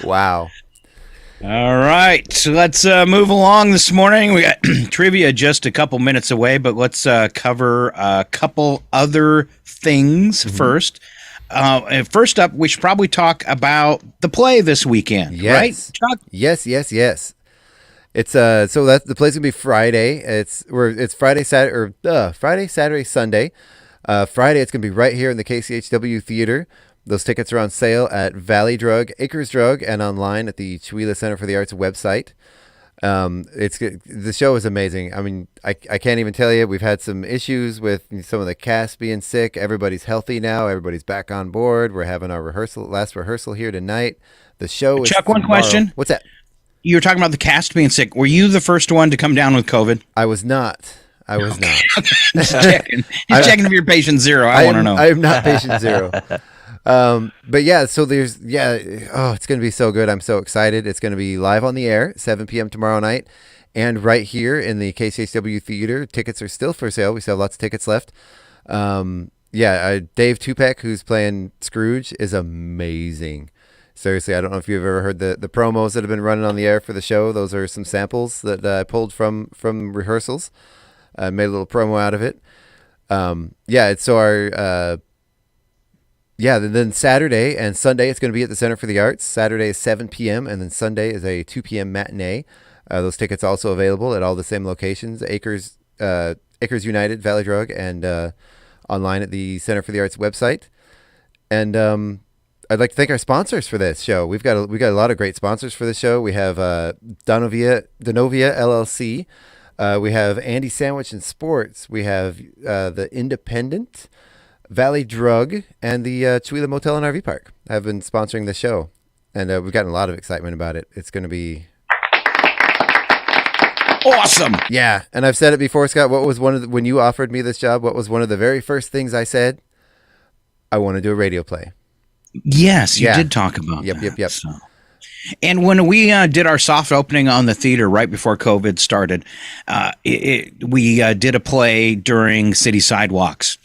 Wow. All right. So let's move along this morning. We got trivia just a couple minutes away, but let's cover a couple other things first. First up, we should probably talk about the play this weekend, right, Chuck? Yes. It's so that the play's gonna be Friday. It's Friday, Saturday, Sunday. Friday it's gonna be right here in the KCHW Theater. Those tickets are on sale at Valley Drug, Acres Drug, and online at the Chewelah Center for the Arts website. The show is amazing. I mean, I can't even tell you. We've had some issues with some of the cast being sick. Everybody's healthy now. Everybody's back on board. We're having our last rehearsal here tonight. The show is Chuck, one tomorrow. question. What's that? You were talking about the cast being sick. Were you the first one to come down with COVID? I was not. Just checking. He's checking if you're patient 0. I want to know. I am not patient 0. But yeah, so it's going to be so good. I'm so excited. It's going to be live on the air, 7 p.m. tomorrow night, and right here in the KCHW Theater. Tickets are still for sale. We still have lots of tickets left. Dave Tupek, who's playing Scrooge, is amazing. Seriously, I don't know if you've ever heard the promos that have been running on the air for the show. Those are some samples that I pulled from rehearsals. Made a little promo out of it. It's so our Yeah, then Saturday and Sunday it's going to be at the Center for the Arts. Saturday is 7 p.m. and then Sunday is a 2 p.m. matinee. Those tickets also available at all the same locations: Acres United, Valley Drug, and online at the Center for the Arts website. And I'd like to thank our sponsors for this show. We got a lot of great sponsors for this show. We have Donovia LLC. We have Andy Sandwich and Sports. We have the Independent, Valley Drug, and the Chihuahua Motel and RV Park have been sponsoring the show, and we've gotten a lot of excitement about it. It's going to be awesome. Yeah, and I've said it before, Scott. What was when you offered me this job? What was one of the very first things I said? I want to do a radio play. Yes, you did talk about that. Yep. So. And when we did our soft opening on the theater right before COVID started, we did a play during City Sidewalks.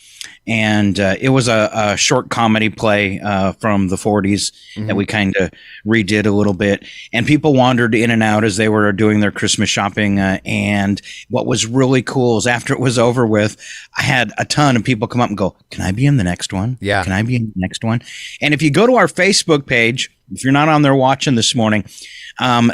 And it was a short comedy play from the 40s that we kind of redid a little bit. And people wandered in and out as they were doing their Christmas shopping. And what was really cool is after it was over with, I had a ton of people come up and go, "Can I be in the next one? Yeah. Can I be in the next one?" And if you go to our Facebook page, if you're not on there watching this morning,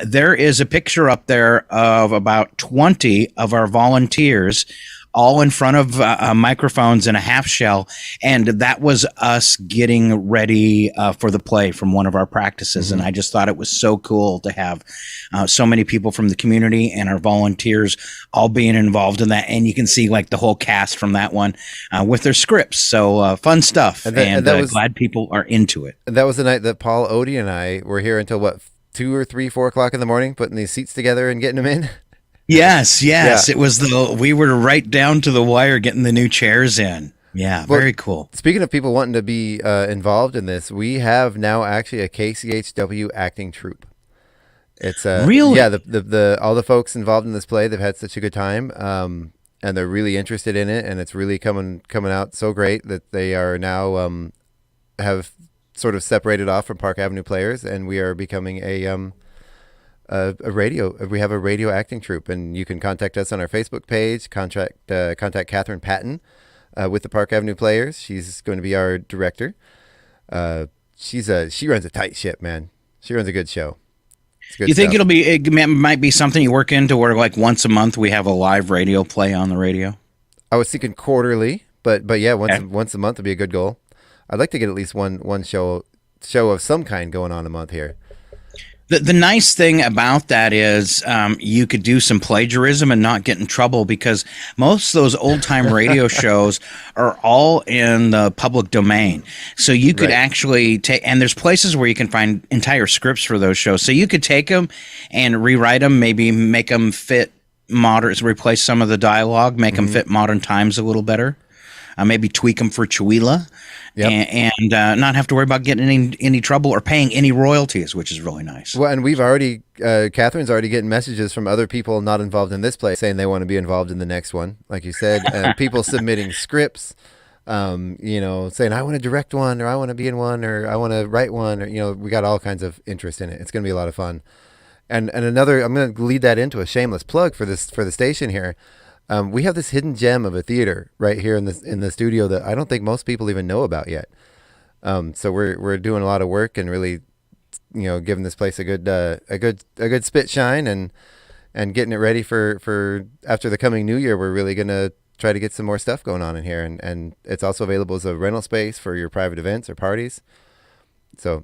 there is a picture up there of about 20 of our volunteers all in front of microphones in a half shell. And that was us getting ready for the play from one of our practices. And I just thought it was so cool to have so many people from the community and our volunteers all being involved in that. And you can see like the whole cast from that one with their scripts. So fun stuff. And that was, glad people are into it. And that was the night that Paul Odie and I were here until 2 or 3, 4 o'clock in the morning, putting these seats together and getting them in. Yes. Yeah. It was we were right down to the wire getting the new chairs in. Yeah, very cool. Speaking of people wanting to be involved in this, we have now actually a KCHW acting troupe. It's really? Yeah, the all the folks involved in this play, they've had such a good time, and they're really interested in it, and it's really coming out so great that they are now have sort of separated off from Park Avenue Players, and we are becoming we have a radio acting troupe, and you can contact us on our Facebook page. Contact Catherine Patton with the Park Avenue Players. She's going to be our director. She runs a tight ship, man. She runs a good show. You think it might be something you work into where like once a month we have a live radio play on the radio? I was thinking quarterly, but yeah, once a month would be a good goal. I'd like to get at least one show of some kind going on a month here. The nice thing about that is you could do some plagiarism and not get in trouble, because most of those old-time radio shows are all in the public domain. So you could actually take – and there's places where you can find entire scripts for those shows. So you could take them and rewrite them, maybe make them fit modern – replace some of the dialogue, make them fit modern times a little better, maybe tweak them for Chihuahua. Yep. And not have to worry about getting any trouble or paying any royalties, which is really nice. Well, and we've already, Catherine's already getting messages from other people not involved in this play saying they want to be involved in the next one, like you said. People submitting scripts, saying I want to direct one, or I want to be in one, or I want to write one, or we got all kinds of interest in it. It's going to be a lot of fun. And another, I'm going to lead that into a shameless plug for the station here. We have this hidden gem of a theater right here in the studio that I don't think most people even know about yet. So we're doing a lot of work and really, giving this place a good spit shine and getting it ready for after the coming new year. We're really gonna try to get some more stuff going on in here, and it's also available as a rental space for your private events or parties. So.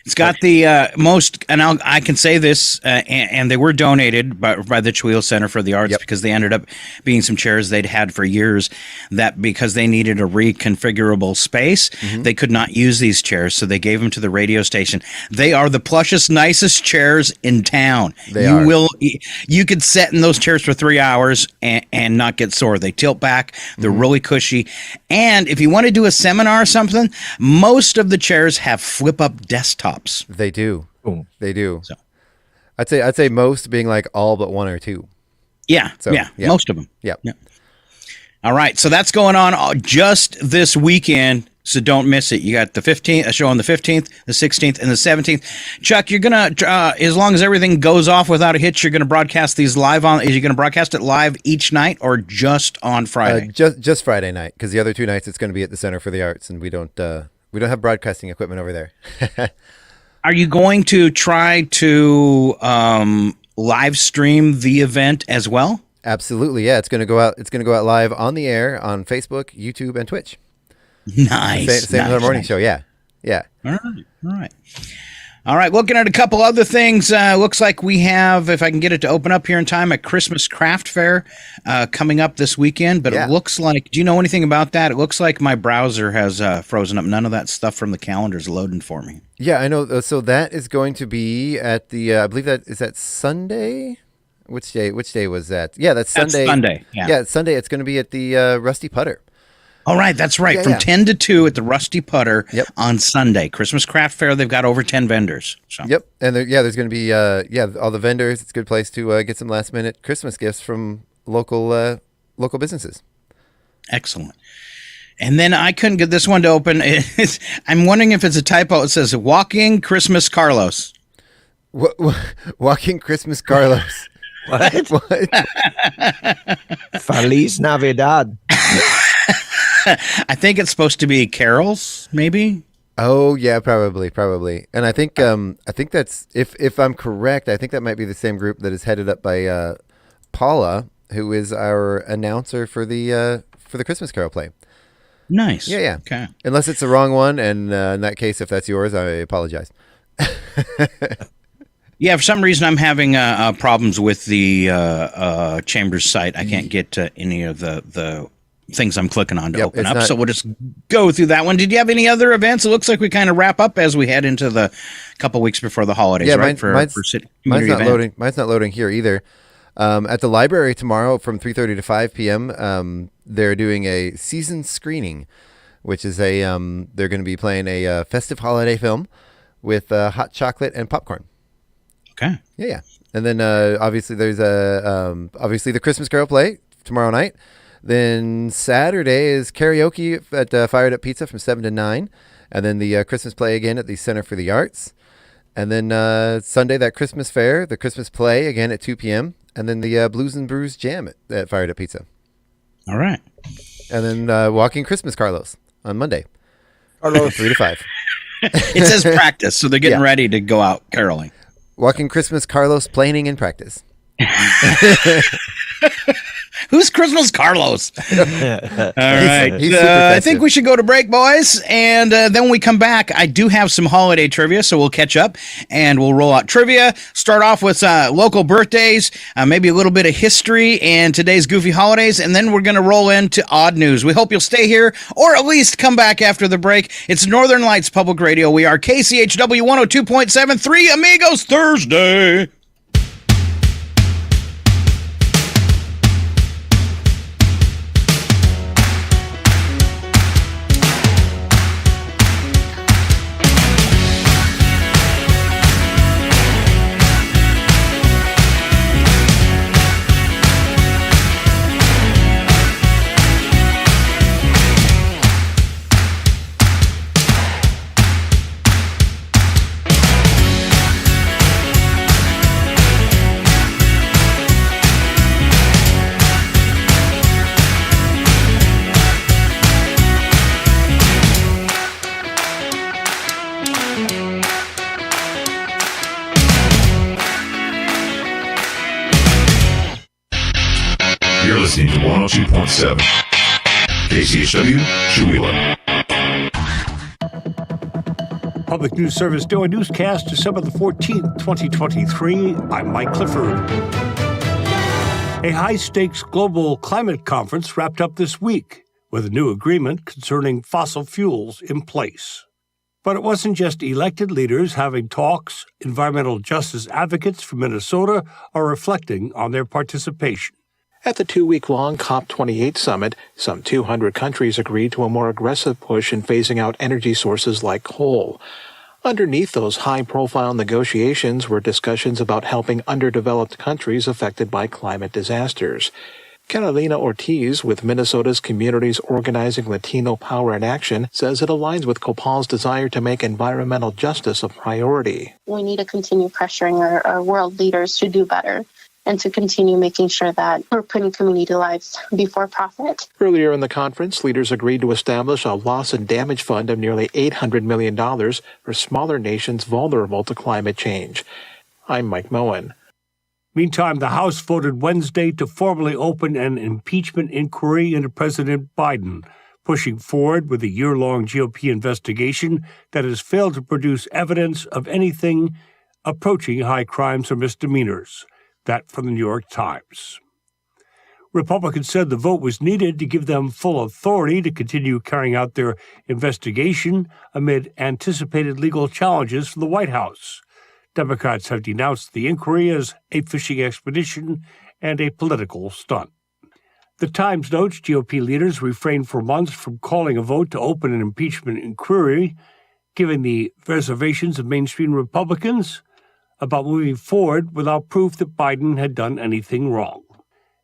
It's got the most, and I can say this, and they were donated by the Chihuahua Center for the Arts because they ended up being some chairs they'd had for years that because they needed a reconfigurable space, they could not use these chairs, so they gave them to the radio station. They are the plushest, nicest chairs in town. You could sit in those chairs for 3 hours and not get sore. They tilt back. They're really cushy. And if you want to do a seminar or something, most of the chairs have flip-up desktops. They do. They do. So I'd say most being like all but one or two. Yeah. So, most of them. Yeah. All right. So that's going on just this weekend. So don't miss it. You got a show on the 15th, the 16th, and the 17th. Chuck, you're going to, as long as everything goes off without a hitch, you're going to broadcast these live on, is you going to broadcast it live each night or just on Friday? Just Friday night, because the other 2 nights it's going to be at the Center for the Arts, and we don't We don't have broadcasting equipment over there. Are you going to try to live stream the event as well? Absolutely, yeah. It's going to go out. It's going to go out live on the air on Facebook, YouTube, and Twitch. Nice. Same as our morning show. Yeah. All right. Looking at a couple other things. Looks like we have, if I can get it to open up here in time, a Christmas craft fair coming up this weekend. But it looks like, do you know anything about that? It looks like my browser has frozen up. None of that stuff from the calendar is loading for me. Yeah, I know. So that is going to be at the, I believe is that Sunday? Which day was that? Yeah, that's Sunday. That's Sunday. Yeah, it's Sunday. It's going to be at the Rusty Putter. All right, that's right. From 10 to 2 at the Rusty Putter on Sunday. Christmas Craft Fair. They've got over 10 vendors. So. Yep, and there's going to be all the vendors. It's a good place to get some last minute Christmas gifts from local businesses. Excellent. And then I couldn't get this one to open. I'm wondering if it's a typo. It says Walking Christmas Carlos. Walking Christmas Carlos. What? Feliz Navidad. I think it's supposed to be carols, maybe. Oh yeah, probably. And I think that's if I'm correct, I think that might be the same group that is headed up by Paula, who is our announcer for the Christmas Carol play. Nice. Yeah. Okay. Unless it's the wrong one, and in that case, if that's yours, I apologize. Yeah, for some reason I'm having problems with the Chambers site. I can't get to any of the things I'm clicking on to open up. So we'll just go through that one. Did you have any other events? It looks like we kind of wrap up as we head into the couple weeks before the holidays, right? Mine's not loading. Mine's not loading here either. At the library tomorrow from 3:30 to 5 p.m., they're doing a season screening, which is they're going to be playing a festive holiday film with hot chocolate and popcorn. Okay. Yeah. And then obviously there's the Christmas Carol play tomorrow night. Then Saturday is karaoke at Fired Up Pizza from 7 to 9. And then the Christmas play again at the Center for the Arts. And then Sunday, that Christmas fair, the Christmas play again at 2 p.m. And then the Blues and Brews Jam at Fired Up Pizza. All right. And then Walking Christmas Carlos on Monday. Carlos. 3 to 5. It says practice, so they're getting ready to go out caroling. Walking Christmas Carlos planning in practice. Who's Christmas Carlos? All right. He's I think we should go to break, boys. And then when we come back, I do have some holiday trivia, so we'll catch up and we'll roll out trivia. Start off with local birthdays, maybe a little bit of history and today's goofy holidays, and then we're going to roll into odd news. We hope you'll stay here or at least come back after the break. It's Northern Lights Public Radio. We are KCHW 102.7, 3 Amigos Thursday. You're listening to 102.7 KCHW, Chewila. Public News Service Daily Newscast, December the 14th, 2023. I'm Mike Clifford. A high-stakes global climate conference wrapped up this week with a new agreement concerning fossil fuels in place. But it wasn't just elected leaders having talks. Environmental justice advocates from Minnesota are reflecting on their participation. At the 2-week-long COP28 summit, some 200 countries agreed to a more aggressive push in phasing out energy sources like coal. Underneath those high-profile negotiations were discussions about helping underdeveloped countries affected by climate disasters. Carolina Ortiz with Minnesota's Communities Organizing Latino Power in Action says it aligns with COPAL's desire to make environmental justice a priority. We need to continue pressuring our world leaders to do better and to continue making sure that we're putting community lives before profit. Earlier in the conference, leaders agreed to establish a loss and damage fund of nearly $800 million for smaller nations vulnerable to climate change. I'm Mike Moen. Meantime, the House voted Wednesday to formally open an impeachment inquiry into President Biden, pushing forward with a year-long GOP investigation that has failed to produce evidence of anything approaching high crimes or misdemeanors. That from the New York Times. Republicans said the vote was needed to give them full authority to continue carrying out their investigation amid anticipated legal challenges from the White House. Democrats have denounced the inquiry as a fishing expedition and a political stunt. The Times notes GOP leaders refrained for months from calling a vote to open an impeachment inquiry, given the reservations of mainstream Republicans about moving forward without proof that Biden had done anything wrong.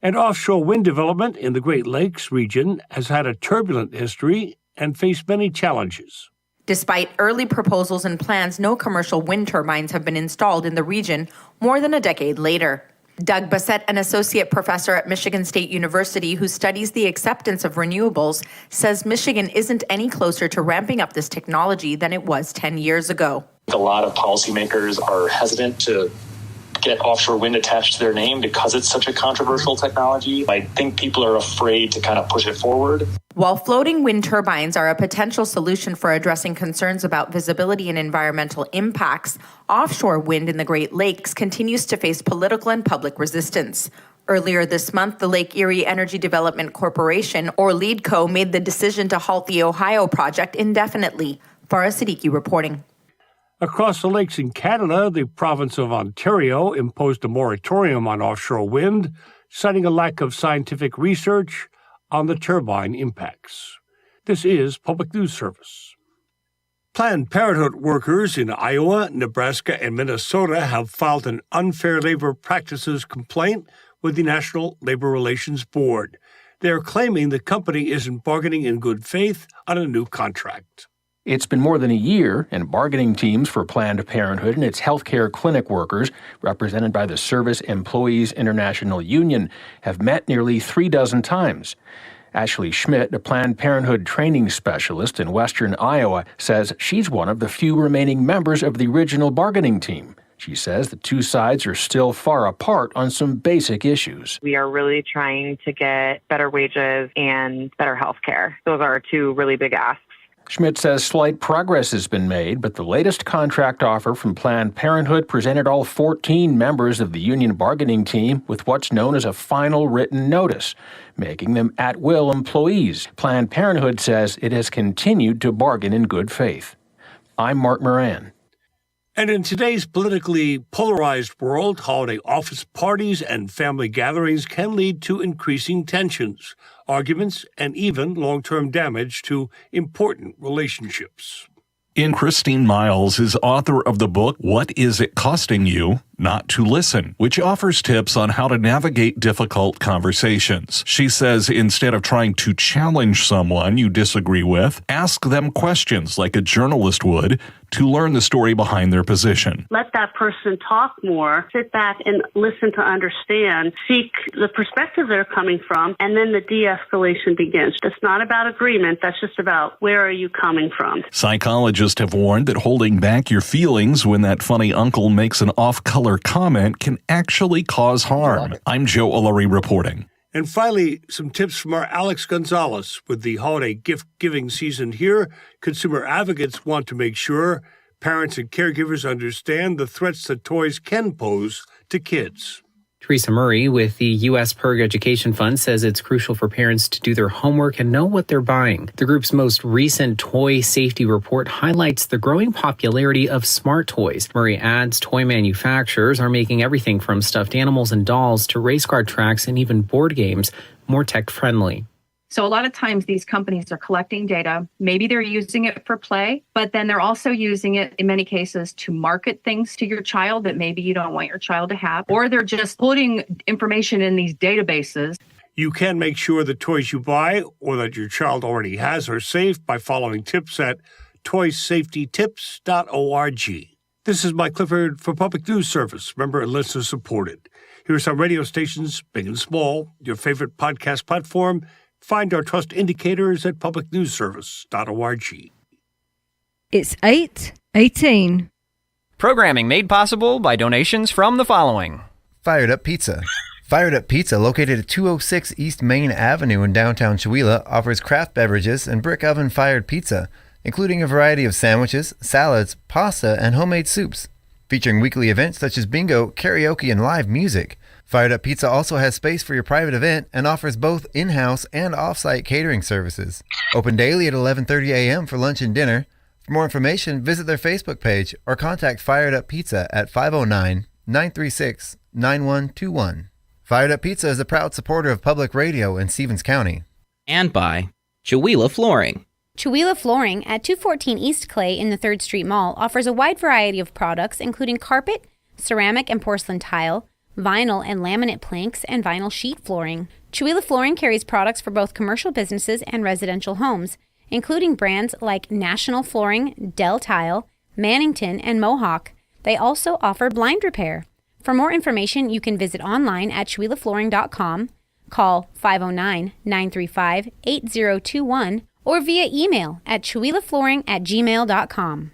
And offshore wind development in the Great Lakes region has had a turbulent history and faced many challenges. Despite early proposals and plans, no commercial wind turbines have been installed in the region more than a decade later. Doug Bassett, an associate professor at Michigan State University who studies the acceptance of renewables, says Michigan isn't any closer to ramping up this technology than it was 10 years ago. A lot of policymakers are hesitant to get offshore wind attached to their name because it's such a controversial technology. I think people are afraid to kind of push it forward. While floating wind turbines are a potential solution for addressing concerns about visibility and environmental impacts, offshore wind in the Great Lakes continues to face political and public resistance. Earlier this month, the Lake Erie Energy Development Corporation, or LEEDCO, made the decision to halt the Ohio project indefinitely. Farah Siddiqui reporting. Across the lakes in Canada, the province of Ontario imposed a moratorium on offshore wind, citing a lack of scientific research on the turbine impacts. This is Public News Service. Planned Parenthood workers in Iowa, Nebraska, and Minnesota have filed an unfair labor practices complaint with the National Labor Relations Board. They are claiming the company isn't bargaining in good faith on a new contract. It's been more than a year, and bargaining teams for Planned Parenthood and its healthcare clinic workers, represented by the Service Employees International Union, have met nearly 36 times. Ashley Schmidt, a Planned Parenthood training specialist in western Iowa, says she's one of the few remaining members of the original bargaining team. She says the two sides are still far apart on some basic issues. We are really trying to get better wages and better health care. Those are our two really big asks. Schmidt says slight progress has been made, but the latest contract offer from Planned Parenthood presented all 14 members of the union bargaining team with what's known as a final written notice, making them at-will employees. Planned Parenthood says it has continued to bargain in good faith. I'm Mark Moran. And in today's politically polarized world, holiday office parties and family gatherings can lead to increasing tensions, arguments, and even long-term damage to important relationships. In Christine Miles is author of the book, What Is It Costing You Not to Listen?, which offers tips on how to navigate difficult conversations. She says instead of trying to challenge someone you disagree with, ask them questions like a journalist would to learn the story behind their position. Let that person talk more, sit back and listen to understand, seek the perspective they're coming from, and then the de-escalation begins. It's not about agreement, that's just about where are you coming from. Psychologists have warned that holding back your feelings when that funny uncle makes an off-color comment can actually cause harm. I'm Joe Ullery reporting. And finally, some tips from our Alex Gonzalez. With the holiday gift-giving season here, consumer advocates want to make sure parents and caregivers understand the threats that toys can pose to kids. Teresa Murray with the U.S. PIRG Education Fund says it's crucial for parents to do their homework and know what they're buying. The group's most recent toy safety report highlights the growing popularity of smart toys. Murray adds toy manufacturers are making everything from stuffed animals and dolls to race car tracks and even board games more tech-friendly. So a lot of times these companies are collecting data. Maybe they're using it for play, but then they're also using it in many cases to market things to your child that maybe you don't want your child to have, or they're just putting information in these databases. You can make sure the toys you buy or that your child already has are safe by following tips at toysafetytips.org. This is Mike Clifford for Public News Service, member and listener supported. Here are some radio stations, big and small, your favorite podcast platform. Find our trust indicators at publicnewsservice.org. It's 8:18. Programming made possible by donations from the following. Fired Up Pizza. Fired Up Pizza, located at 206 East Main Avenue in downtown Chewelah, offers craft beverages and brick oven-fired pizza, including a variety of sandwiches, salads, pasta, and homemade soups, featuring weekly events such as bingo, karaoke, and live music. Fired Up Pizza also has space for your private event and offers both in-house and off-site catering services. Open daily at 11:30 a.m. for lunch and dinner. For more information, visit their Facebook page or contact Fired Up Pizza at 509-936-9121. Fired Up Pizza is a proud supporter of public radio in Stevens County. And by Chewelah Flooring. Chewelah Flooring at 214 East Clay in the 3rd Street Mall offers a wide variety of products including carpet, ceramic and porcelain tile, vinyl and laminate planks, and vinyl sheet flooring. Chewelah Flooring carries products for both commercial businesses and residential homes, including brands like National Flooring, Del Tile, Mannington, and Mohawk. They also offer blind repair. For more information, you can visit online at CheWelahFlooring.com, call 509-935-8021, or via email at CheWelahFlooring@gmail.com.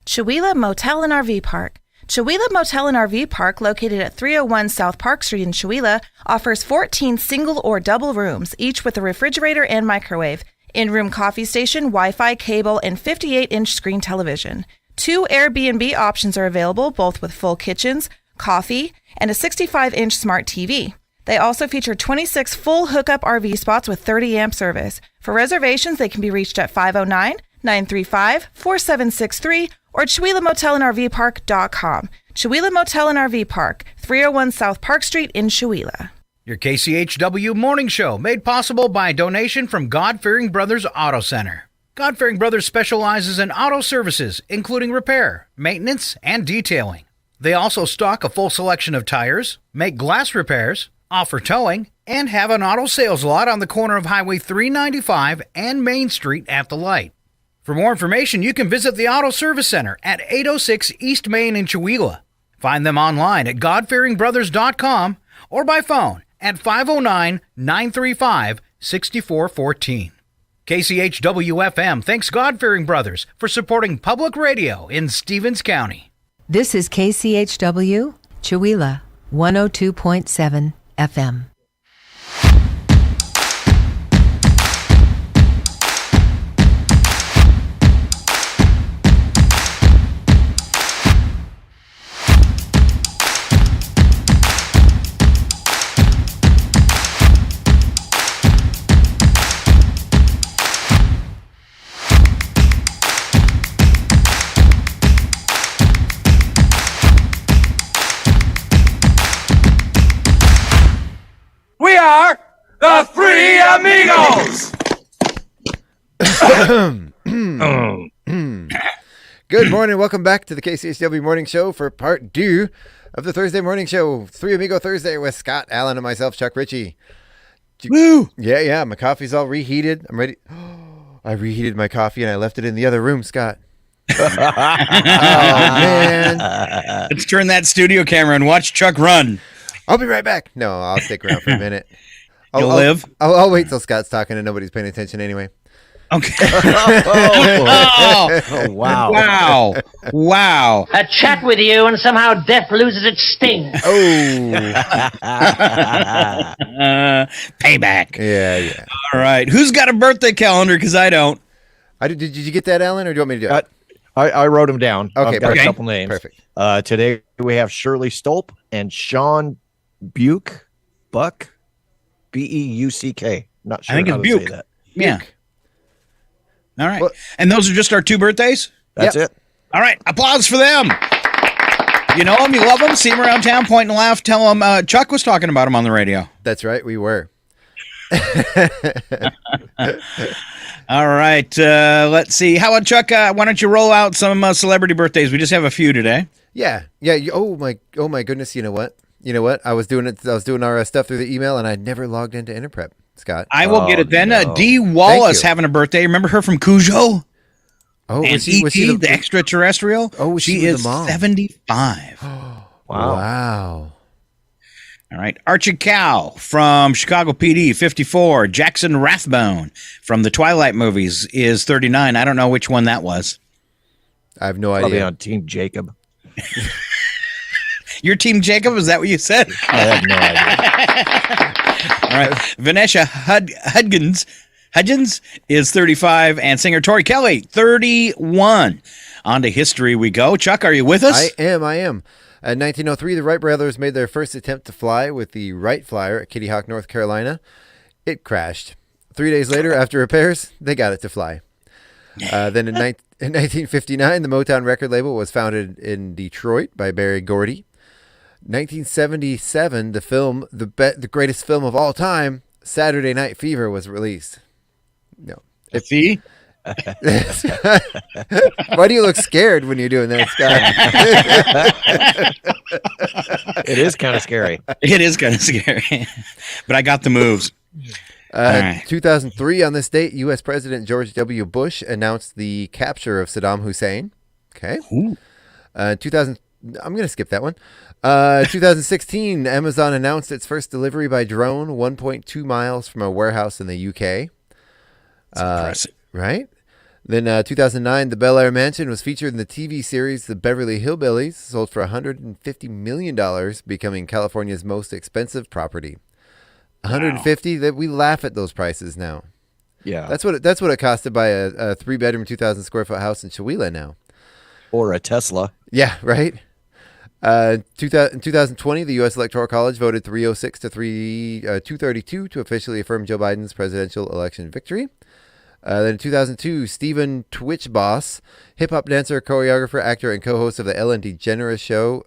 Chewelah Motel and RV Park. Chewelah Motel and RV Park, located at 301 South Park Street in Chewelah, offers 14 single or double rooms, each with a refrigerator and microwave, in-room coffee station, Wi-Fi, cable, and 58-inch screen television. 2 Airbnb options are available, both with full kitchens, coffee, and a 65-inch smart TV. They also feature 26 full hookup RV spots with 30-amp service. For reservations, they can be reached at 509-935-4763 or CheWelahMotelandRVPark.com. Chewelah Motel and RV Park, 301 South Park Street in Chewelah. Your KCHW morning show, made possible by a donation from God-Fearing Brothers Auto Center. God-Fearing Brothers specializes in auto services, including repair, maintenance, and detailing. They also stock a full selection of tires, make glass repairs, offer towing, and have an auto sales lot on the corner of Highway 395 and Main Street at the light. For more information, you can visit the Auto Service Center at 806 East Main in Chewelah. Find them online at godfearingbrothers.com or by phone at 509-935-6414. KCHW-FM thanks God-Fearing Brothers for supporting public radio in Stevens County. This is KCHW, Chewelah, 102.7 FM. We are the Three Amigos! Good morning. Welcome back to the KCHW Morning Show for part 2 of the Thursday Morning Show. Three Amigo Thursday with Scott, Allen, and myself, Chuck Ritchie. Woo! Yeah. My coffee's all reheated. I'm ready. I reheated my coffee and I left it in the other room, Scott. Oh, man. Let's turn that studio camera and watch Chuck run. I'll be right back. No, I'll stick around for a minute. You'll live? I'll wait till Scott's talking and nobody's paying attention anyway. Okay. Oh, wow. Wow. A chat with you and somehow death loses its sting. Payback. Yeah. All right. Who's got a birthday calendar? Because I don't. Did you get that, Alan, or do you want me to do it? I wrote them down. Okay, I've got a couple names. Perfect. Today we have Shirley Stolp and Sean Buck, Beuck. Not sure I think how it's to Buick. say that. Yeah. All right. And those are just our 2 birthdays? That's it. All right. Applause for them. You know them, you love them, see them around town, point and laugh, tell them Chuck was talking about them on the radio. That's right, we were. All right. Let's see. How about Chuck? Why don't you roll out some celebrity birthdays? We just have a few today. Yeah. Oh my goodness. You know what? I was doing our stuff through the email, and I never logged into Interprep, Scott. I will get it then. No. Dee Wallace having a birthday. Remember her from Cujo? Oh, and was she the extraterrestrial? Oh, she is 75. Wow. All right. Archie Cow from Chicago PD, 54. Jackson Rathbone from the Twilight movies is 39. I don't know which one that was. I have no Probably idea. on Team Jacob. Your Team Jacob? Is that what you said? I have no idea. All right. Vanessa Hudgens is 35, and singer Tori Kelly, 31. On to history we go. Chuck, are you with us? I am. In 1903, the Wright brothers made their first attempt to fly with the Wright Flyer at Kitty Hawk, North Carolina. It crashed. 3 days later, after repairs, they got it to fly. Then in 1959, the Motown record label was founded in Detroit by Berry Gordy. 1977, the film, the greatest film of all time, Saturday Night Fever, was released. No. See? Why do you look scared when you're doing that, Scott? It is kind of scary. It is kind of scary. But I got the moves. 2003, on this date, U.S. President George W. Bush announced the capture of Saddam Hussein. Okay. 2000. I'm going to skip that one. 2016, Amazon announced its first delivery by drone 1.2 miles from a warehouse in the UK. That's impressive. Right? Then 2009, the Bel Air Mansion was featured in the TV series The Beverly Hillbillies, sold for $150 million, becoming California's most expensive property. 150. That we laugh at those prices now. Yeah. That's what it cost to buy a 3-bedroom, 2,000 square foot house in Chihuahua now. Or a Tesla. Yeah, right? In 2020, the U.S. Electoral College voted 306 to 232 to officially affirm Joe Biden's presidential election victory. Then in 2002, Stephen Twitch Boss, hip-hop dancer, choreographer, actor, and co-host of the Ellen DeGeneres Show,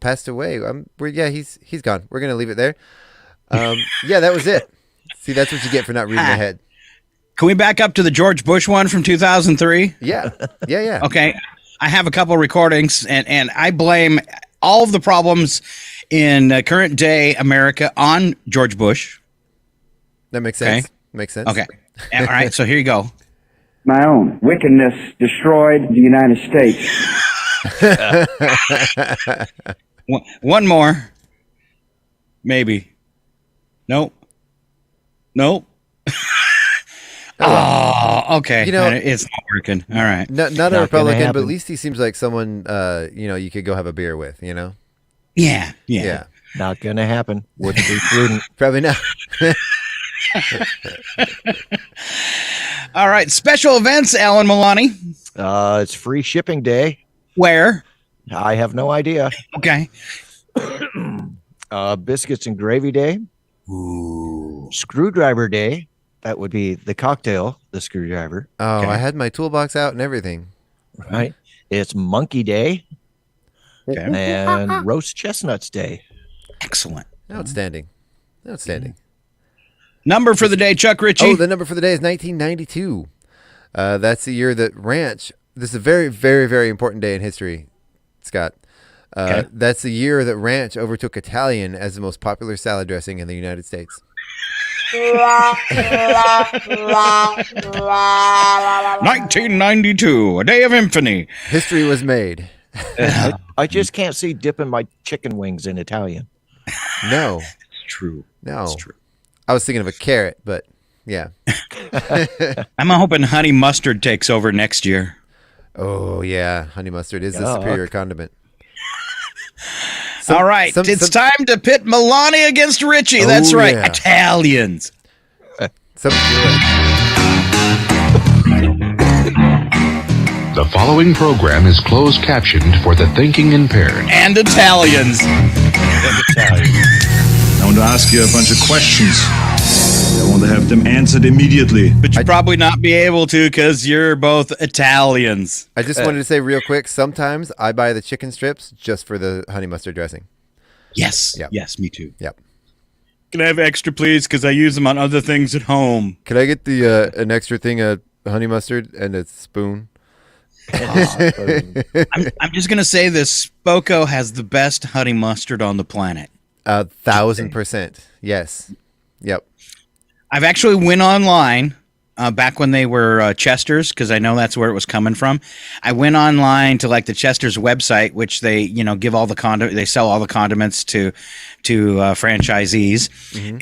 passed away. He's gone. We're going to leave it there. Yeah, that was it. See, that's what you get for not reading ahead. Can we back up to the George Bush one from 2003? Yeah. Okay. I have a couple recordings, and I blame all of the problems in current day America on George Bush. That makes sense. Okay. Makes sense. Okay. All right. So here you go. My own wickedness destroyed the United States. One more. Maybe. Nope. Oh, okay. It's not working. All right. Not a Republican, but at least he seems like someone you could go have a beer with, Yeah. Not going to happen. Wouldn't be prudent. Probably not. All right. Special events, Alan Milani. It's free shipping day. Where? I have no idea. Okay. Biscuits and gravy day. Ooh. Screwdriver day. That would be the cocktail, the screwdriver. Oh, okay. I had my toolbox out and everything. Right. It's monkey day. Okay. And roast chestnuts day. Excellent. Outstanding. Number for the day, Chuck Ritchie. Oh, the number for the day is 1992. That's the year that Ranch. This is a very, very, very important day in history, Scott. Okay. That's the year that Ranch overtook Italian as the most popular salad dressing in the United States. 1992, a day of infamy. History was made. I just can't see dipping my chicken wings in Italian. No. It's true. No. It's true. I was thinking of a carrot, but yeah. I'm hoping honey mustard takes over next year. Oh, yeah. Honey mustard is the superior condiment. All right. It's time to pit Milani against Richie. That's right. Yeah. Italians. The following program is closed captioned for the thinking impaired. And Italians. I want to ask you a bunch of questions. I want to have them answered immediately. But you'd probably not be able to because you're both Italians. I just wanted to say real quick, sometimes I buy the chicken strips just for the honey mustard dressing. Yes. Yep. Yes, me too. Yep. Can I have extra, please? Because I use them on other things at home. Can I get the an extra thing of honey mustard and a spoon? I'm just going to say this. Spoko has the best honey mustard on the planet. 1,000%. Yes. Yep. I've actually went online back when they were Chester's, because I know that's where it was coming from. I went online to like the Chester's website, which they give all the they sell all the condiments to franchisees,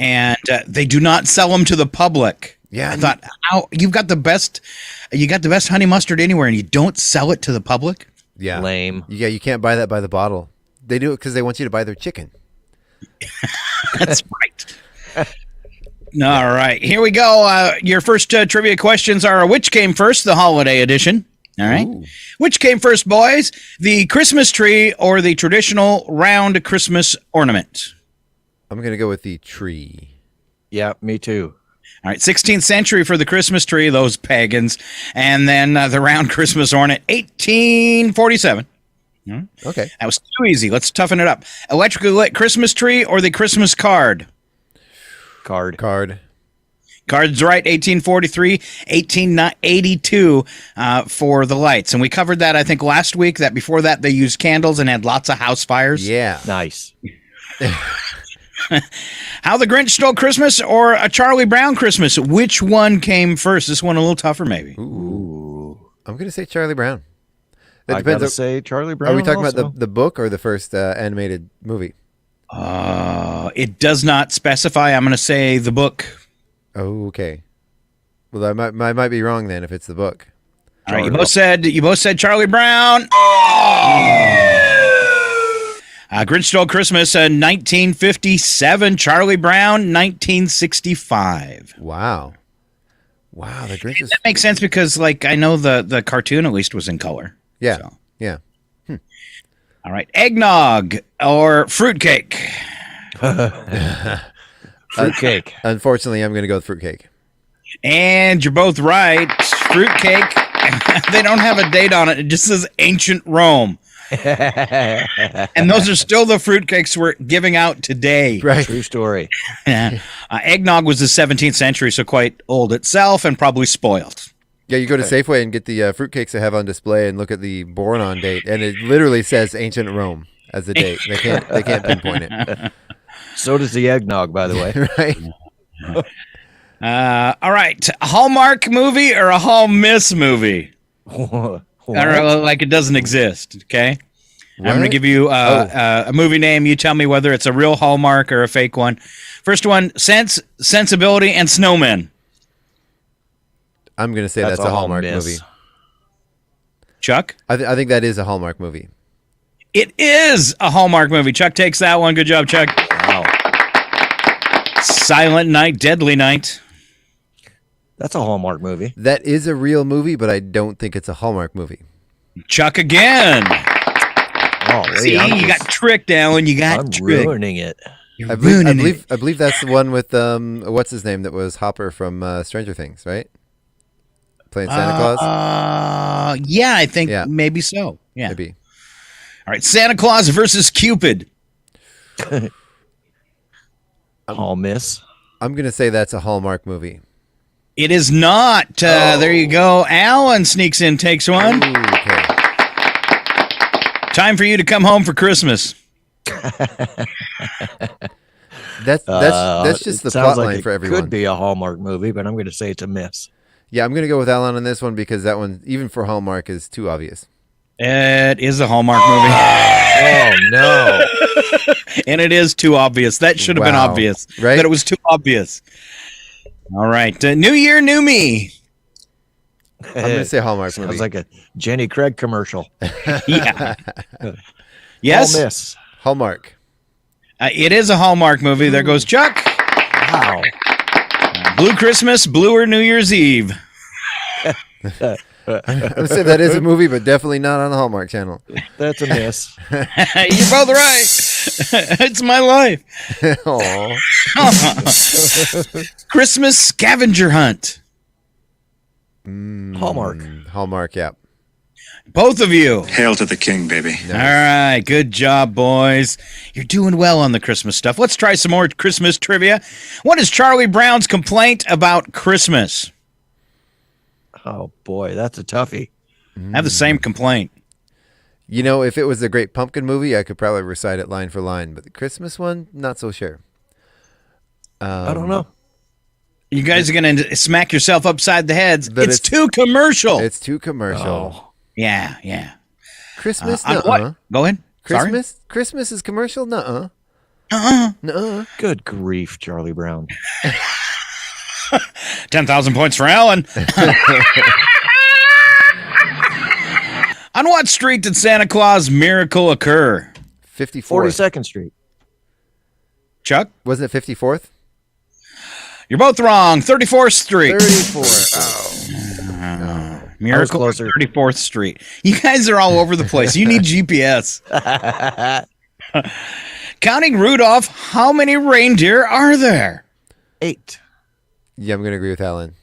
and they do not sell them to the public. Yeah, I thought, how you got the best honey mustard anywhere, and you don't sell it to the public? Yeah, lame. Yeah, you can't buy that by the bottle. They do it because they want you to buy their chicken. That's right. All right, here we go. Your first trivia questions are: which came first, the holiday edition? All right. Ooh. Which came first, boys? The Christmas tree or the traditional round Christmas ornament? I'm going to go with the tree. Yeah, me too. All right, 16th century for the Christmas tree, those pagans. And then the round Christmas ornament, 1847. Okay. That was too easy. Let's toughen it up. Electrically lit Christmas tree or the Christmas card? Card. Card's right, 1843, 1882 for the lights. And we covered that, I think, last week, that before that they used candles and had lots of house fires. Yeah. Nice. How the Grinch Stole Christmas or a Charlie Brown Christmas? Which one came first? This one a little tougher, maybe. Ooh. I'm going to say Charlie Brown. That depends. I gotta say Charlie Brown. Are we talking also about the book or the first animated movie? It does not specify. I'm going to say the book. Oh, okay. Well, I might be wrong then if it's the book. All right, you both said Charlie Brown. Oh! Grinch Stole Christmas, 1957. Charlie Brown, 1965. Wow, the Grinch is... That makes sense because, like, I know the cartoon at least was in color. Yeah, so. yeah. All right, eggnog or fruitcake? Fruitcake. Unfortunately, I'm going to go with fruitcake. And you're both right. Fruitcake. They don't have a date on it. It just says ancient Rome. And those are still the fruitcakes we're giving out today. Right. True story. Eggnog was the 17th century, so quite old itself and probably spoiled. Yeah, you go to Safeway and get the fruitcakes they have on display and look at the born on date, and it literally says ancient Rome as the date. They can't pinpoint it. So does the eggnog, by the way. Right. All right. A Hallmark movie or a Hall Miss movie? Or like it doesn't exist, okay? What? I'm going to give you a movie name. You tell me whether it's a real Hallmark or a fake one. First one, Sense, Sensibility, and Snowmen. I'm going to say that's a Hallmark movie. Chuck? I think that is a Hallmark movie. It is a Hallmark movie. Chuck takes that one. Good job, Chuck. Wow. Silent Night, Deadly Night. That's a Hallmark movie. That is a real movie, but I don't think it's a Hallmark movie. Chuck again. Oh, see, you got tricked, Alan. You got tricked. Ruining it. I believe that's the one with what's his name that was Hopper from Stranger Things, right? Playing Santa Claus. Yeah, I think maybe so. Yeah, maybe. All right, Santa Claus versus Cupid. Hall Miss. I'm gonna say that's a Hallmark movie. It is not. There you go. Alan sneaks in, takes one. Ooh, okay. Time for you to come home for Christmas. That's just the plot line for everyone. Could be a Hallmark movie, but I'm going to say it's a miss. Yeah, I'm going to go with Alan on this one because that one, even for Hallmark, is too obvious. It is a Hallmark movie. Oh, no. And it is too obvious. That should have been obvious. Right? That it was too obvious. All right. New Year, New Me. I'm going to say Hallmark movie. Sounds like a Jenny Craig commercial. Yeah. Yes? Hall Miss. Hallmark. It is a Hallmark movie. There goes Chuck. Wow. Blue Christmas, Bluer New Year's Eve. I'm going to say that is a movie, but definitely not on the Hallmark Channel. That's a miss. You're both right. It's my life. Christmas scavenger hunt. Hallmark. Hallmark, yeah. Both of you. Hail to the king, baby. Nice. All right. Good job, boys. You're doing well on the Christmas stuff. Let's try some more Christmas trivia. What is Charlie Brown's complaint about Christmas? Oh, boy. That's a toughie. I have the same complaint. You know, if it was a Great Pumpkin movie, I could probably recite it line for line. But the Christmas one, not so sure. I don't know. You guys are going to smack yourself upside the heads. It's too commercial. It's too commercial. Oh. Yeah. Christmas? What? Go ahead. Christmas? Sorry? Christmas is commercial? Nuh-uh. Nuh-uh. Good grief, Charlie Brown. 10,000 points for Alan. On what street did Santa Claus' miracle occur? 54th. 42nd Street. Chuck? Wasn't it 54th? You're both wrong. 34th Street. 34th. Miracle on 34th Street. You guys are all over the place. You need GPS. Counting Rudolph, how many reindeer are there? 8. Yeah, I'm going to agree with Alan.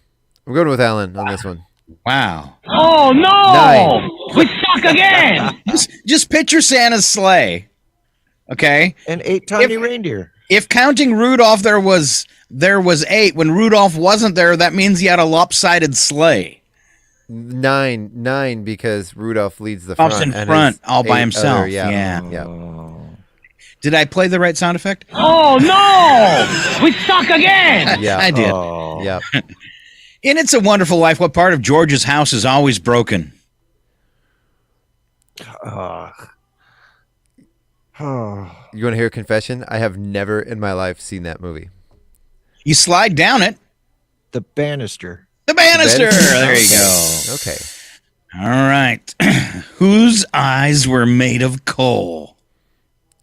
I'm going with Alan on this one. Wow. Oh, no! 9. We suck again! Just picture Santa's sleigh. Okay? And 8 tiny reindeer. If counting Rudolph there was 8, when Rudolph wasn't there, that means he had a lopsided sleigh. 9 because Rudolph leads the front. In front, all by himself. Yeah. Did I play the right sound effect? Oh, no! We suck again! Yeah, I did. Yeah. In It's a Wonderful Life, what part of George's house is always broken? You want to hear a confession? I have never in my life seen that movie. You slide down it. The banister. The banister! There you go. Okay. All right. Whose eyes were made of coal?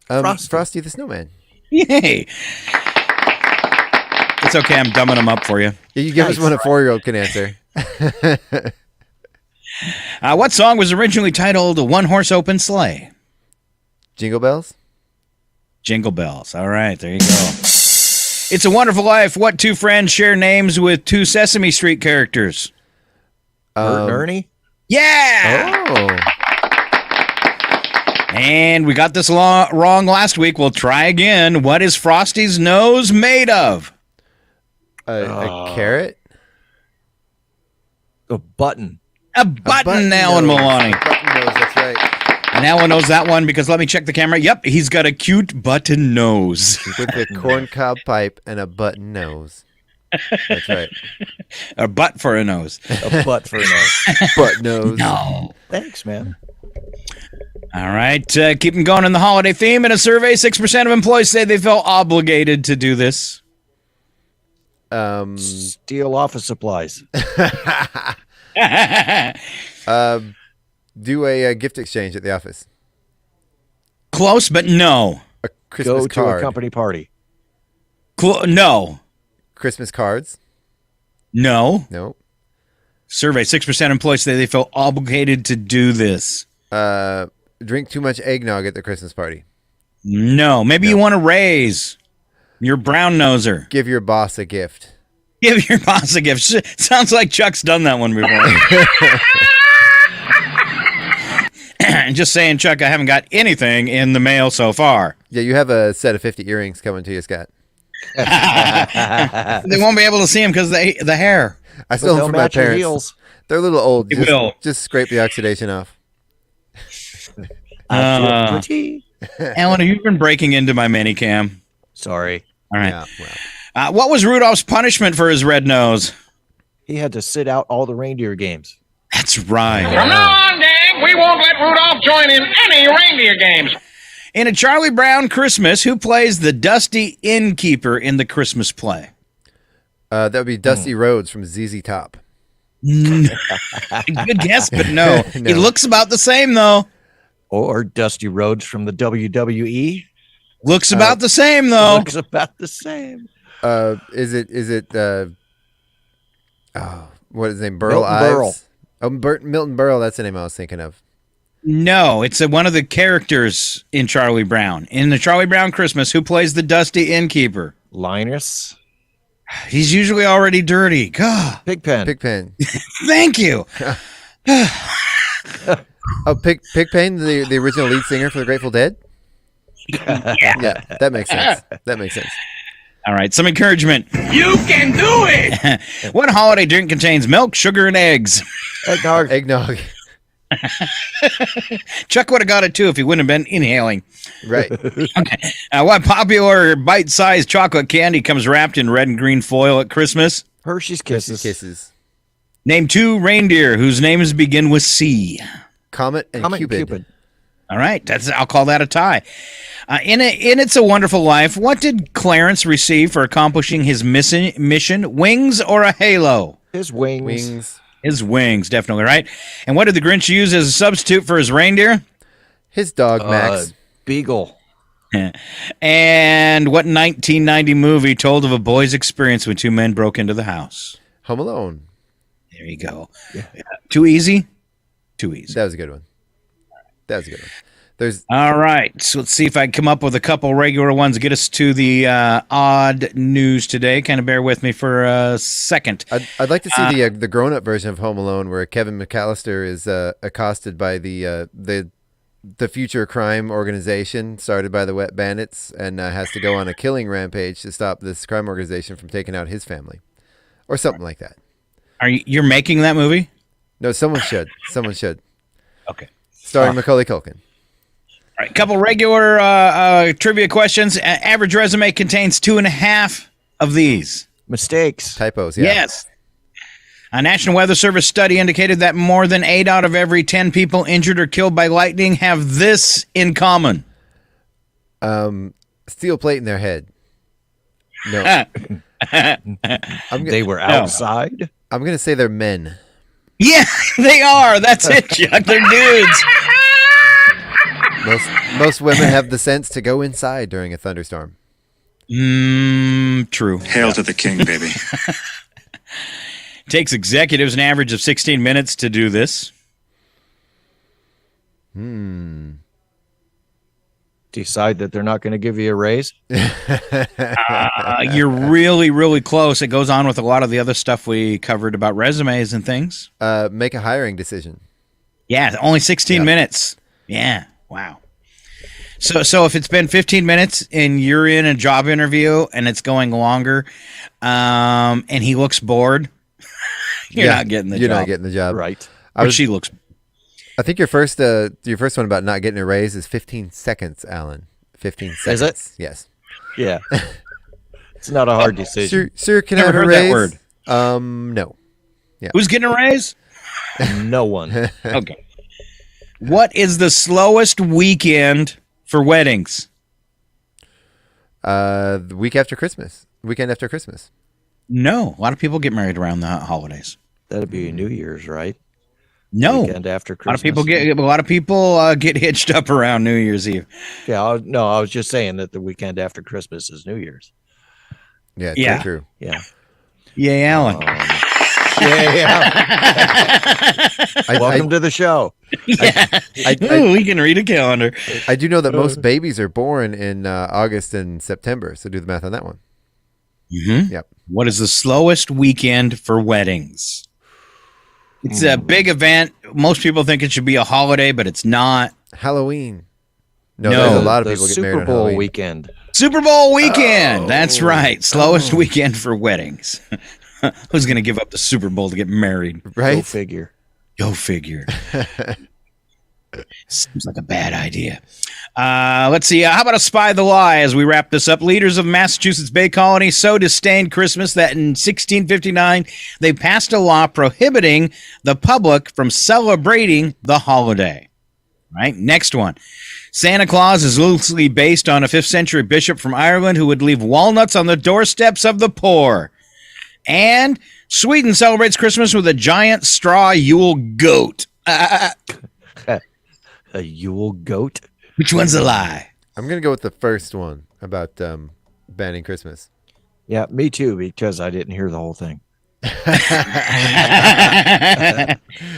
Frosty the Snowman. Yay. It's okay. I'm dumbing them up for you. Yeah, you give us one a 4-year-old can answer. What song was originally titled One Horse Open Sleigh? Jingle Bells? Jingle Bells. All right. There you go. It's a Wonderful Life. What 2 friends share names with 2 Sesame Street characters? Bert and Ernie? Yeah! Oh. And we got this wrong last week. We'll try again. What is Frosty's nose made of? A carrot? A button. A button, Alan Maloney. Button nose, that's right. And Alan knows that one because let me check the camera. Yep, he's got a cute button nose. With a corncob pipe and a button nose. That's right. A butt for a nose. A butt for a nose. Butt nose. No. Thanks, man. All right, keep them going in the holiday theme. In a survey, 6% of employees say they felt obligated to do this. Steal office supplies. Do a gift exchange at the office. Close, but no. A Christmas Go card. to a company party. No. Christmas cards. No. Nope. Survey, 6% of employees say they felt obligated to do this. Drink too much eggnog at the Christmas party. No. Maybe you want to raise. You're brown noser. Give your boss a gift. Give your boss a gift. Sounds like Chuck's done that one before. And just saying, Chuck, I haven't got anything in the mail so far. Yeah, you have a set of 50 earrings coming to you, Scott. They won't be able to see them because the hair. I stole them from my parents. Heels. They're a little old. Just scrape the oxidation off. Alan, have you been breaking into my minicam? Sorry. All right. Yeah, well. What was Rudolph's punishment for his red nose? He had to sit out all the reindeer games. That's right. From now on, gang, we won't let Rudolph join in any reindeer games. In A Charlie Brown Christmas, who plays the dusty innkeeper in the Christmas play? That would be Dusty Rhodes from ZZ Top. Good guess, but no. No. He looks about the same, though. Or Dusty Rhodes from the WWE. Looks about the same, though. Looks about the same. Is it what is his name? Burl Milton Ives? Berle. Oh, Milton Berle, that's the name I was thinking of. No, it's one of the characters in Charlie Brown. In the Charlie Brown Christmas, who plays the dusty innkeeper? Linus. He's usually already dirty. God. Pigpen. Pigpen. Thank you. Pigpen, the original lead singer for the Grateful Dead? Yeah, that makes sense. That makes sense. All right, some encouragement. You can do it! What holiday drink contains milk, sugar, and eggs? Eggnog. Chuck would have got it too if he wouldn't have been inhaling. Right. Okay. What popular bite-sized chocolate candy comes wrapped in red and green foil at Christmas? Hershey's Kisses. Hershey's Kisses. Name 2 reindeer whose names begin with C. Comet and Cupid. All right, I'll call that a tie. In It's a Wonderful Life, what did Clarence receive for accomplishing his mission? Wings or a halo? His wings. Wings. His wings, definitely right. And what did the Grinch use as a substitute for his reindeer? His dog, Max. Beagle. And what 1990 movie told of a boy's experience when 2 men broke into the house? Home Alone. There you go. Yeah. Too easy? Too easy. That was a good one. All right. So let's see if I can come up with a couple regular ones to get us to the odd news today. Kind of bear with me for a second. I'd like to see the grown-up version of Home Alone where Kevin McAllister is accosted by the future crime organization started by the Wet Bandits and has to go on a killing rampage to stop this crime organization from taking out his family, or something like that. You're making that movie? No, someone should. Okay. Starring Macaulay Culkin. All right, couple regular trivia questions. Average resume contains 2.5 of these. Mistakes. Typos, yeah. Yes. A National Weather Service study indicated that more than 8 out of every 10 people injured or killed by lightning have this in common. Steel plate in their head. No. They were outside? I'm going to say they're men. Yeah, they are. That's it, Chuck. They're dudes. Most women have the sense to go inside during a thunderstorm. True. Hail to the king, baby. Takes executives an average of 16 minutes to do this. Decide that they're not going to give you a raise? You're really, really close. It goes on with a lot of the other stuff we covered about resumes and things. Make a hiring decision. Yeah, only 16 minutes. Yeah, wow. So if it's been 15 minutes and you're in a job interview and it's going longer, and he looks bored, you're not getting the job. You're not getting the job. Right. She looks. I think your first one about not getting a raise is 15 seconds, Alan. 15 seconds. Is it? Yes. Yeah. It's not a hard decision. Sir, can I have a raise? That word. No. Yeah. Who's getting a raise? No one. Okay. What is the slowest weekend for weddings? The weekend after Christmas. No. A lot of people get married around the holidays. That'd be New Year's, right? No. Weekend after Christmas. A lot of people get hitched up around New Year's Eve. Yeah, I was just saying that the weekend after Christmas is New Year's. Yeah, true. Yeah. Yay, Alan. Welcome to the show. Yeah. We can read a calendar. I do know that most babies are born in August and September, so do the math on that one. Mm-hmm. Yep. What is the slowest weekend for weddings? It's a big event. Most people think it should be a holiday, but it's not. Halloween. No, there's a lot of people get married on Super Bowl Halloween. weekend. Super Bowl weekend. That's right. Slowest weekend for weddings. Who's going to give up the Super Bowl to get married? Right? Go figure. Seems like a bad idea. Let's see. How about a spy the lie as we wrap this up? Leaders of Massachusetts Bay Colony so disdained Christmas that in 1659 they passed a law prohibiting the public from celebrating the holiday. Right? Next one. Santa Claus is loosely based on a 5th century bishop from Ireland who would leave walnuts on the doorsteps of the poor. And Sweden celebrates Christmas with a giant straw Yule goat. A Yule goat? Which one's a lie? I'm going to go with the first one about banning Christmas. Yeah, me too, because I didn't hear the whole thing.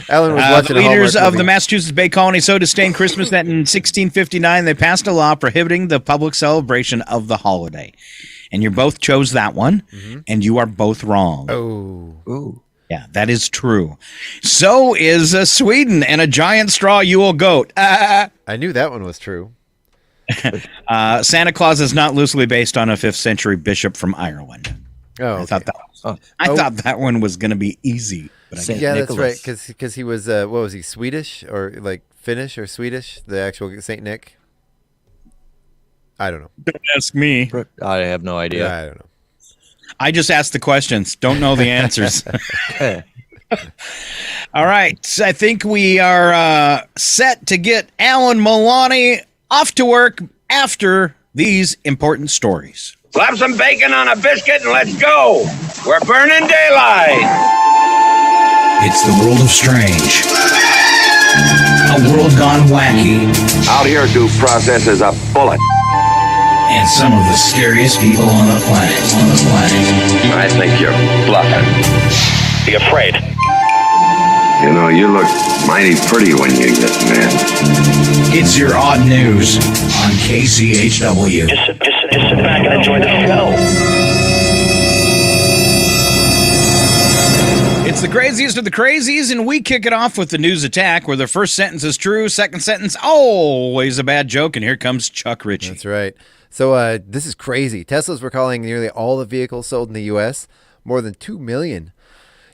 Alan was watching the leaders of the Massachusetts Bay Colony so disdained Christmas that in 1659 they passed a law prohibiting the public celebration of the holiday. And you both chose that one, and you are both wrong. Oh. Yeah, that is true. So is Sweden and a giant straw Yule goat. I knew that one was true. Santa Claus is not loosely based on a 5th century bishop from Ireland. Oh, okay. I thought that one was going to be easy. But yeah, that's right. Because he was, what was he, Swedish or like Finnish or Swedish? The actual Saint Nick? I don't know. Don't ask me. I have no idea. I don't know. I just asked the questions. Don't know the answers. All right. So I think we are set to get Alan Milani off to work after these important stories. Slap some bacon on a biscuit and let's go. We're burning daylight. It's the world of strange. A world gone wacky. Out here, due process is a bullet. And some of the scariest people on the planet. I think you're bluffing. Be afraid. You know, you look mighty pretty when you get mad. It's your odd news on KCHW. Just sit back and enjoy the show. It's the craziest of the crazies, and we kick it off with the news attack, where the first sentence is true, second sentence always a bad joke, and here comes Chuck Ritchie. That's right. So this is crazy. Tesla's recalling nearly all the vehicles sold in the U.S., more than 2 million.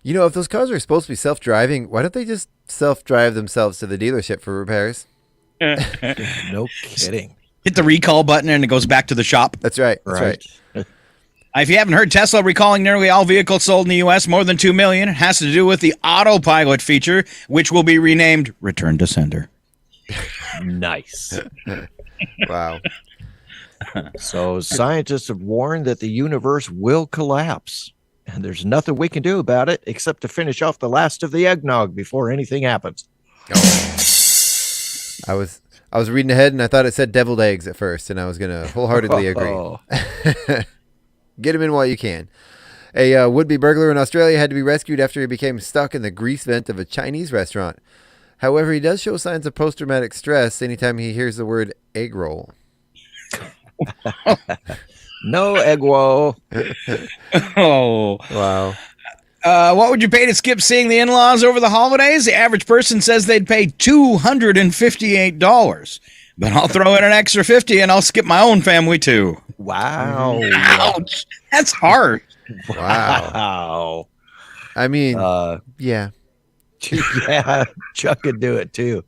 You know, if those cars are supposed to be self-driving, why don't they just self-drive themselves to the dealership for repairs? No kidding. Hit the recall button and it goes back to the shop. That's right. That's right. If you haven't heard, Tesla recalling nearly all vehicles sold in the U.S., more than 2 million. It has to do with the autopilot feature, which will be renamed Return to Sender. Nice. Wow. So scientists have warned that the universe will collapse. And there's nothing we can do about it except to finish off the last of the eggnog before anything happens. I was reading ahead and I thought it said deviled eggs at first, and I was going to wholeheartedly agree. Get him in while you can. A would-be burglar in Australia had to be rescued after he became stuck in the grease vent of a Chinese restaurant. However, he does show signs of post-traumatic stress anytime he hears the word egg roll. No egg roll. Oh. Wow. What would you pay to skip seeing the in-laws over the holidays? The average person says they'd pay $258. But I'll throw in an extra $50 and I'll skip my own family too. Wow. Ouch. That's hard. Wow. I mean, Yeah, yeah. Chuck could do it too.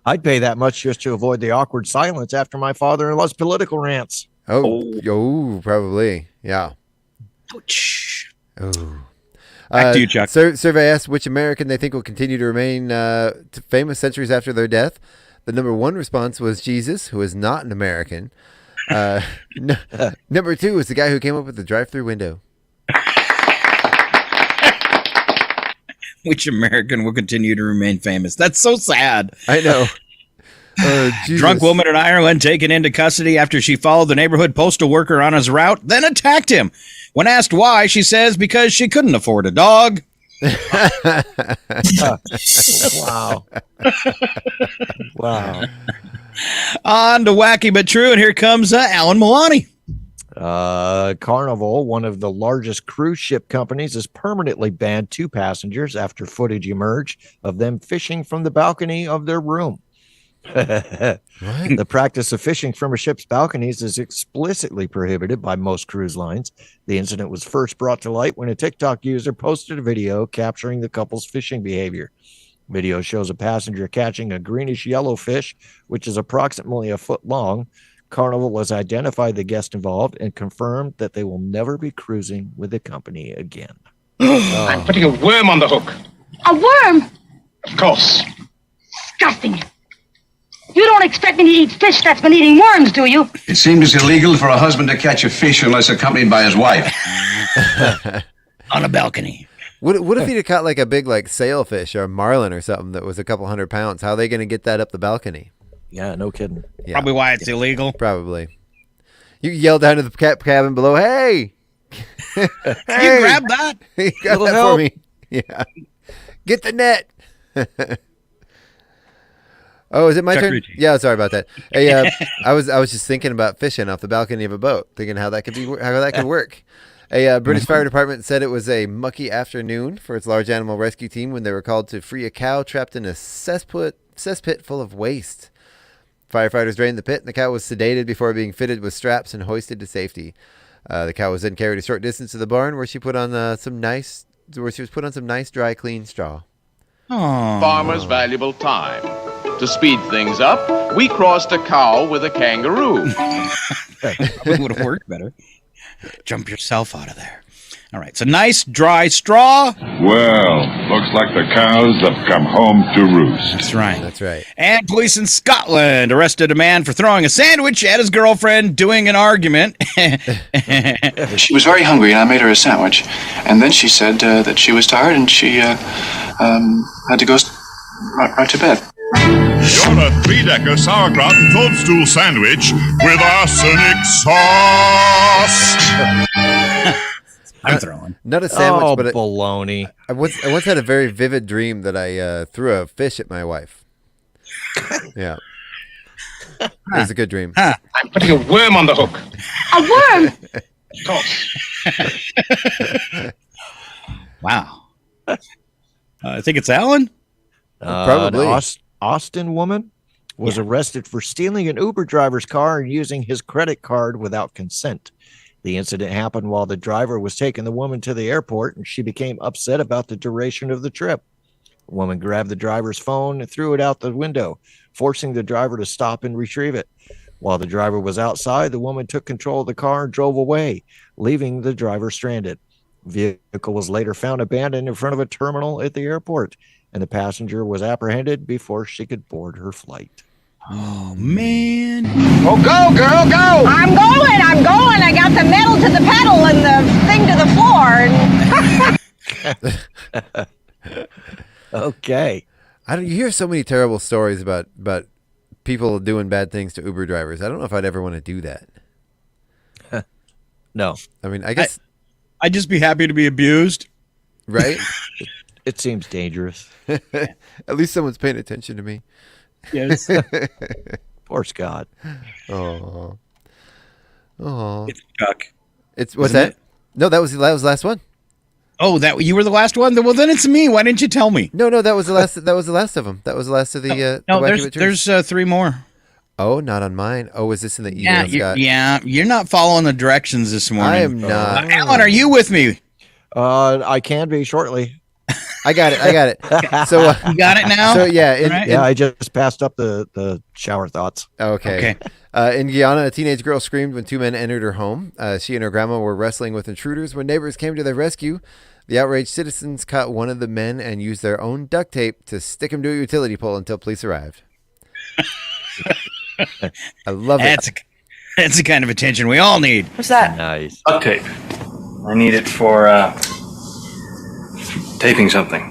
I'd pay that much just to avoid the awkward silence after my father-in-law's political rants. Oh, probably. Yeah. Ouch. Oh. Back to you, Chuck. Survey asked which American they think will continue to remain famous centuries after their death. The number one response was Jesus, who is not an American. Number two was the guy who came up with the drive-through window. Which American will continue to remain famous? That's so sad. I know. Drunk woman in Ireland taken into custody after she followed the neighborhood postal worker on his route, then attacked him. When asked why, she says because she couldn't afford a dog. Wow. Wow. On to wacky but true, and here comes Alan Milani. Carnival, one of the largest cruise ship companies, has permanently banned 2 passengers after footage emerged of them fishing from the balcony of their room. The practice of fishing from a ship's balconies is explicitly prohibited by most cruise lines. The incident was first brought to light when a TikTok user posted a video capturing the couple's fishing behavior. Video shows a passenger catching a greenish yellow fish, which is approximately a foot long. Carnival has identified the guest involved and confirmed that they will never be cruising with the company again. I'm putting a worm on the hook. A worm? Of course. Disgusting. You don't expect me to eat fish that's been eating worms, do you? It seems illegal for a husband to catch a fish unless accompanied by his wife. On a balcony. What if he'd have caught like a big sailfish or a marlin or something that was a couple 100 pounds? How are they going to get that up the balcony? Yeah, no kidding. Yeah. Probably why it's illegal. Probably. You yell down to the cabin below, hey! Hey! You grab that. You grab that for me. Yeah. Get the net. Oh, is it my turn? Yeah, sorry about that. Hey, I was just thinking about fishing off the balcony of a boat, thinking how that could work. A British fire department said it was a mucky afternoon for its large animal rescue team when they were called to free a cow trapped in a cesspit full of waste. Firefighters drained the pit, and the cow was sedated before being fitted with straps and hoisted to safety. The cow was then carried a short distance to the barn, where she was put on some nice, dry, clean straw. Aww. Farmer's valuable time. To speed things up, we crossed a cow with a kangaroo. It would have worked better. Jump yourself out of there. All right. It's a nice dry straw. Well, looks like the cows have come home to roost. That's right. That's right. And police in Scotland arrested a man for throwing a sandwich at his girlfriend during an argument. She was very hungry, and I made her a sandwich. And then she said that she was tired, and she had to go right to bed. You're a 3-decker sauerkraut and toadstool sandwich with arsenic sauce. I'm throwing. Not a sandwich, but baloney. I once had a very vivid dream that I threw a fish at my wife. Yeah. It was a good dream. I'm putting a worm on the hook. A worm? Wow. I think it's Alan. Probably. An Austin woman was arrested for stealing an Uber driver's car and using his credit card without consent. The incident happened while the driver was taking the woman to the airport, and she became upset about the duration of the trip. The woman grabbed the driver's phone and threw it out the window, forcing the driver to stop and retrieve it. While the driver was outside, the woman took control of the car and drove away, leaving the driver stranded. The vehicle was later found abandoned in front of a terminal at the airport, and the passenger was apprehended before she could board her flight. Oh, man. Oh, go, girl, go! I'm going. I got the metal to the pedal and the thing to the floor. Okay. You hear so many terrible stories about people doing bad things to Uber drivers. I don't know if I'd ever want to do that. No. I mean, I guess I'd just be happy to be abused. Right? It seems dangerous. At least someone's paying attention to me. Yes. Poor Scott. Oh. It's Chuck. What's that? It? No, that was the last one. Oh, you were the last one? Well, then it's me. Why didn't you tell me? No, that was the last. That was the last of them. That was the last of the. There's 3 more. Oh, not on mine. Oh, is this in the email, Scott? You're not following the directions this morning. I am not. Alan, are you with me? I can be shortly. I got it. So you got it now. So yeah, I just passed up the shower thoughts. Okay. In Guyana, a teenage girl screamed when 2 men entered her home. She and her grandma were wrestling with intruders when neighbors came to their rescue. The outraged citizens caught one of the men and used their own duct tape to stick him to a utility pole until police arrived. I love it. That's the kind of attention we all need. What's that? Nice. Duct tape. I need it for taping something.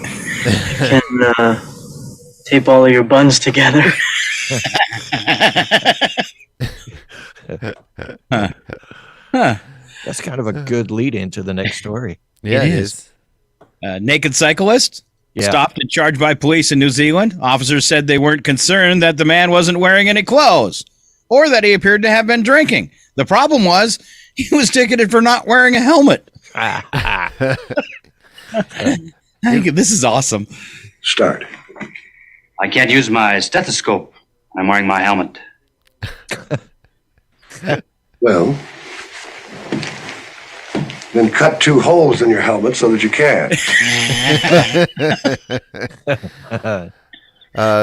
Can tape all of your buns together. That's kind of a good lead into the next story. Yeah, it is. Naked cyclist stopped and charged by police in New Zealand. Officers said they weren't concerned that the man wasn't wearing any clothes or that he appeared to have been drinking. The problem was he was ticketed for not wearing a helmet. This is awesome. Start. I can't use my stethoscope. I'm wearing my helmet. Well, then cut 2 holes in your helmet so that you can.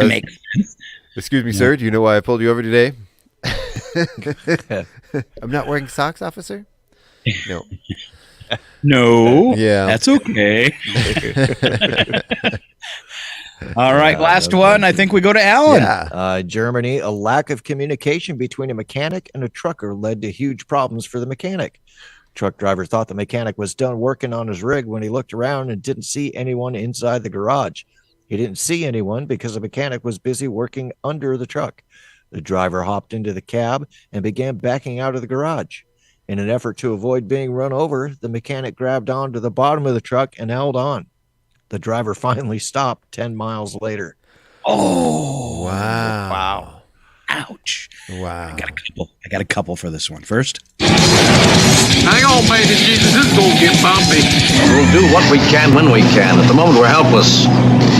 Makes sense. Excuse me, sir. Do you know why I pulled you over today? I'm not wearing socks, officer? No. No. Yeah. That's okay. All right, last one. I think we go to Alan. Yeah. Germany, a lack of communication between a mechanic and a trucker led to huge problems for the mechanic. Truck driver thought the mechanic was done working on his rig when he looked around and didn't see anyone inside the garage. He didn't see anyone because the mechanic was busy working under the truck. The driver hopped into the cab and began backing out of the garage. In an effort to avoid being run over, the mechanic grabbed onto the bottom of the truck and held on. The driver finally stopped 10 miles later. Oh, wow. Ouch. Wow. I got a couple for this one. First. Hang on, baby Jesus, this is gonna get bumpy. We'll do what we can when we can. At the moment, we're helpless.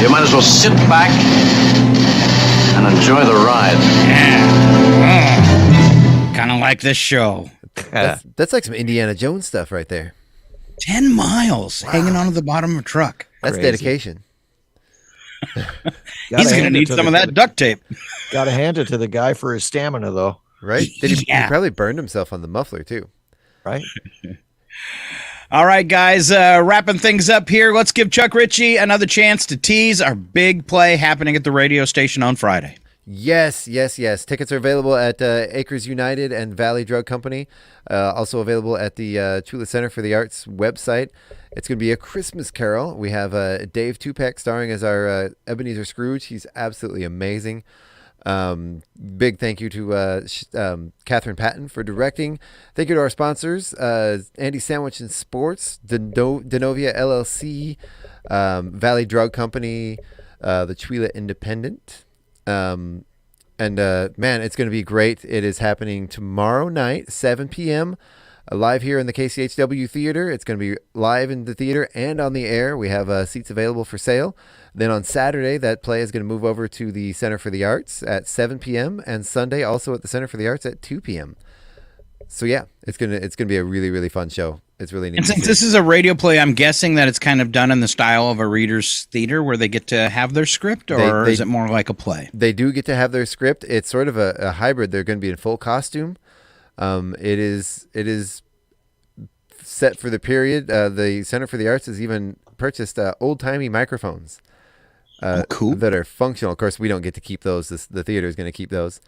You might as well sit back and enjoy the ride. Yeah. Kind of like this show. That's like some Indiana Jones stuff right there. 10 miles hanging onto the bottom of a truck. That's Crazy. dedication. He's going to need some of that duct tape. Got to hand it to the guy for his stamina, though. Right? He probably burned himself on the muffler, too. Right? All right, guys, wrapping things up here. Let's give Chuck Ritchie another chance to tease our big play happening at the radio station on Friday. Yes. Tickets are available at Acres United and Valley Drug Company. Also available at the Chula Center for the Arts website. It's going to be a Christmas Carol. We have Dave Tupac starring as our Ebenezer Scrooge. He's absolutely amazing. Big thank you to Catherine Patton for directing. Thank you to our sponsors, Andy Sandwich and Sports, Denovia LLC, Valley Drug Company, the Chula Independent. Man, it's going to be great. It is happening tomorrow night, 7 p.m., live here in the KCHW Theater. It's going to be live in the theater and on the air. We have seats available for sale. Then on Saturday, that play is going to move over to the Center for the Arts at 7 p.m. and Sunday also at the Center for the Arts at 2 p.m. So yeah, it's gonna be a really, really fun show. It's really neat. And since this is a radio play, I'm guessing that it's kind of done in the style of a reader's theater where they get to have their script, or is it more like a play? They do get to have their script. It's sort of a hybrid. They're going to be in full costume. It is set for the period. The Center for the Arts has even purchased old-timey microphones cool. that are functional. Of course, we don't get to keep those. The theater is going to keep those.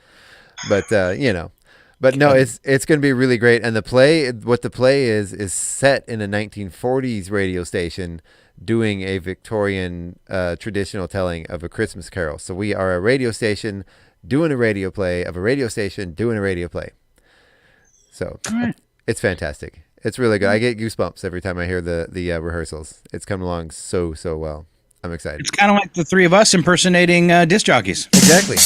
But, But no, it's going to be really great. And the play is set in a 1940s radio station doing a Victorian traditional telling of A Christmas Carol. So we are a radio station doing a radio play of a radio station doing a radio play. So It's fantastic. It's really good. I get goosebumps every time I hear the rehearsals. It's coming along so well. I'm excited. It's kind of like the three of us impersonating disc jockeys. Exactly.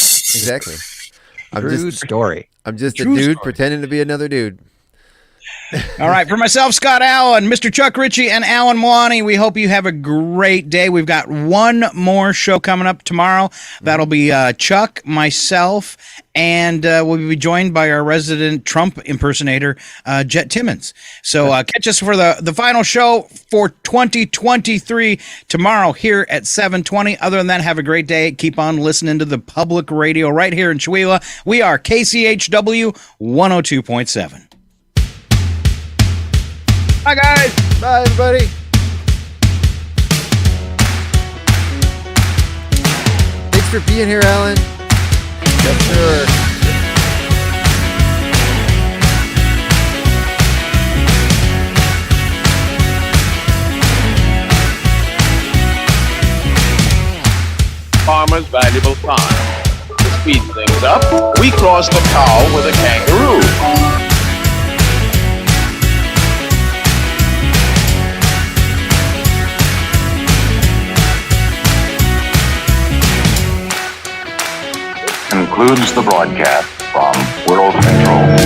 True story. I'm just a dude pretending to be another dude. All right. For myself, Scott Allen, Mr. Chuck Ritchie, and Alan Malani, we hope you have a great day. We've got one more show coming up tomorrow. That'll be Chuck, myself, and we'll be joined by our resident Trump impersonator, Jet Timmons. So catch us for the final show for 2023 tomorrow here at 7:20. Other than that, have a great day. Keep on listening to the public radio right here in Chihuahua. We are KCHW 102.7. Bye, guys. Bye, everybody. Thanks for being here, Alan. Yes, sir. Farmer's valuable time. To speed things up, we cross the cow with a kangaroo. Concludes the broadcast from World Control.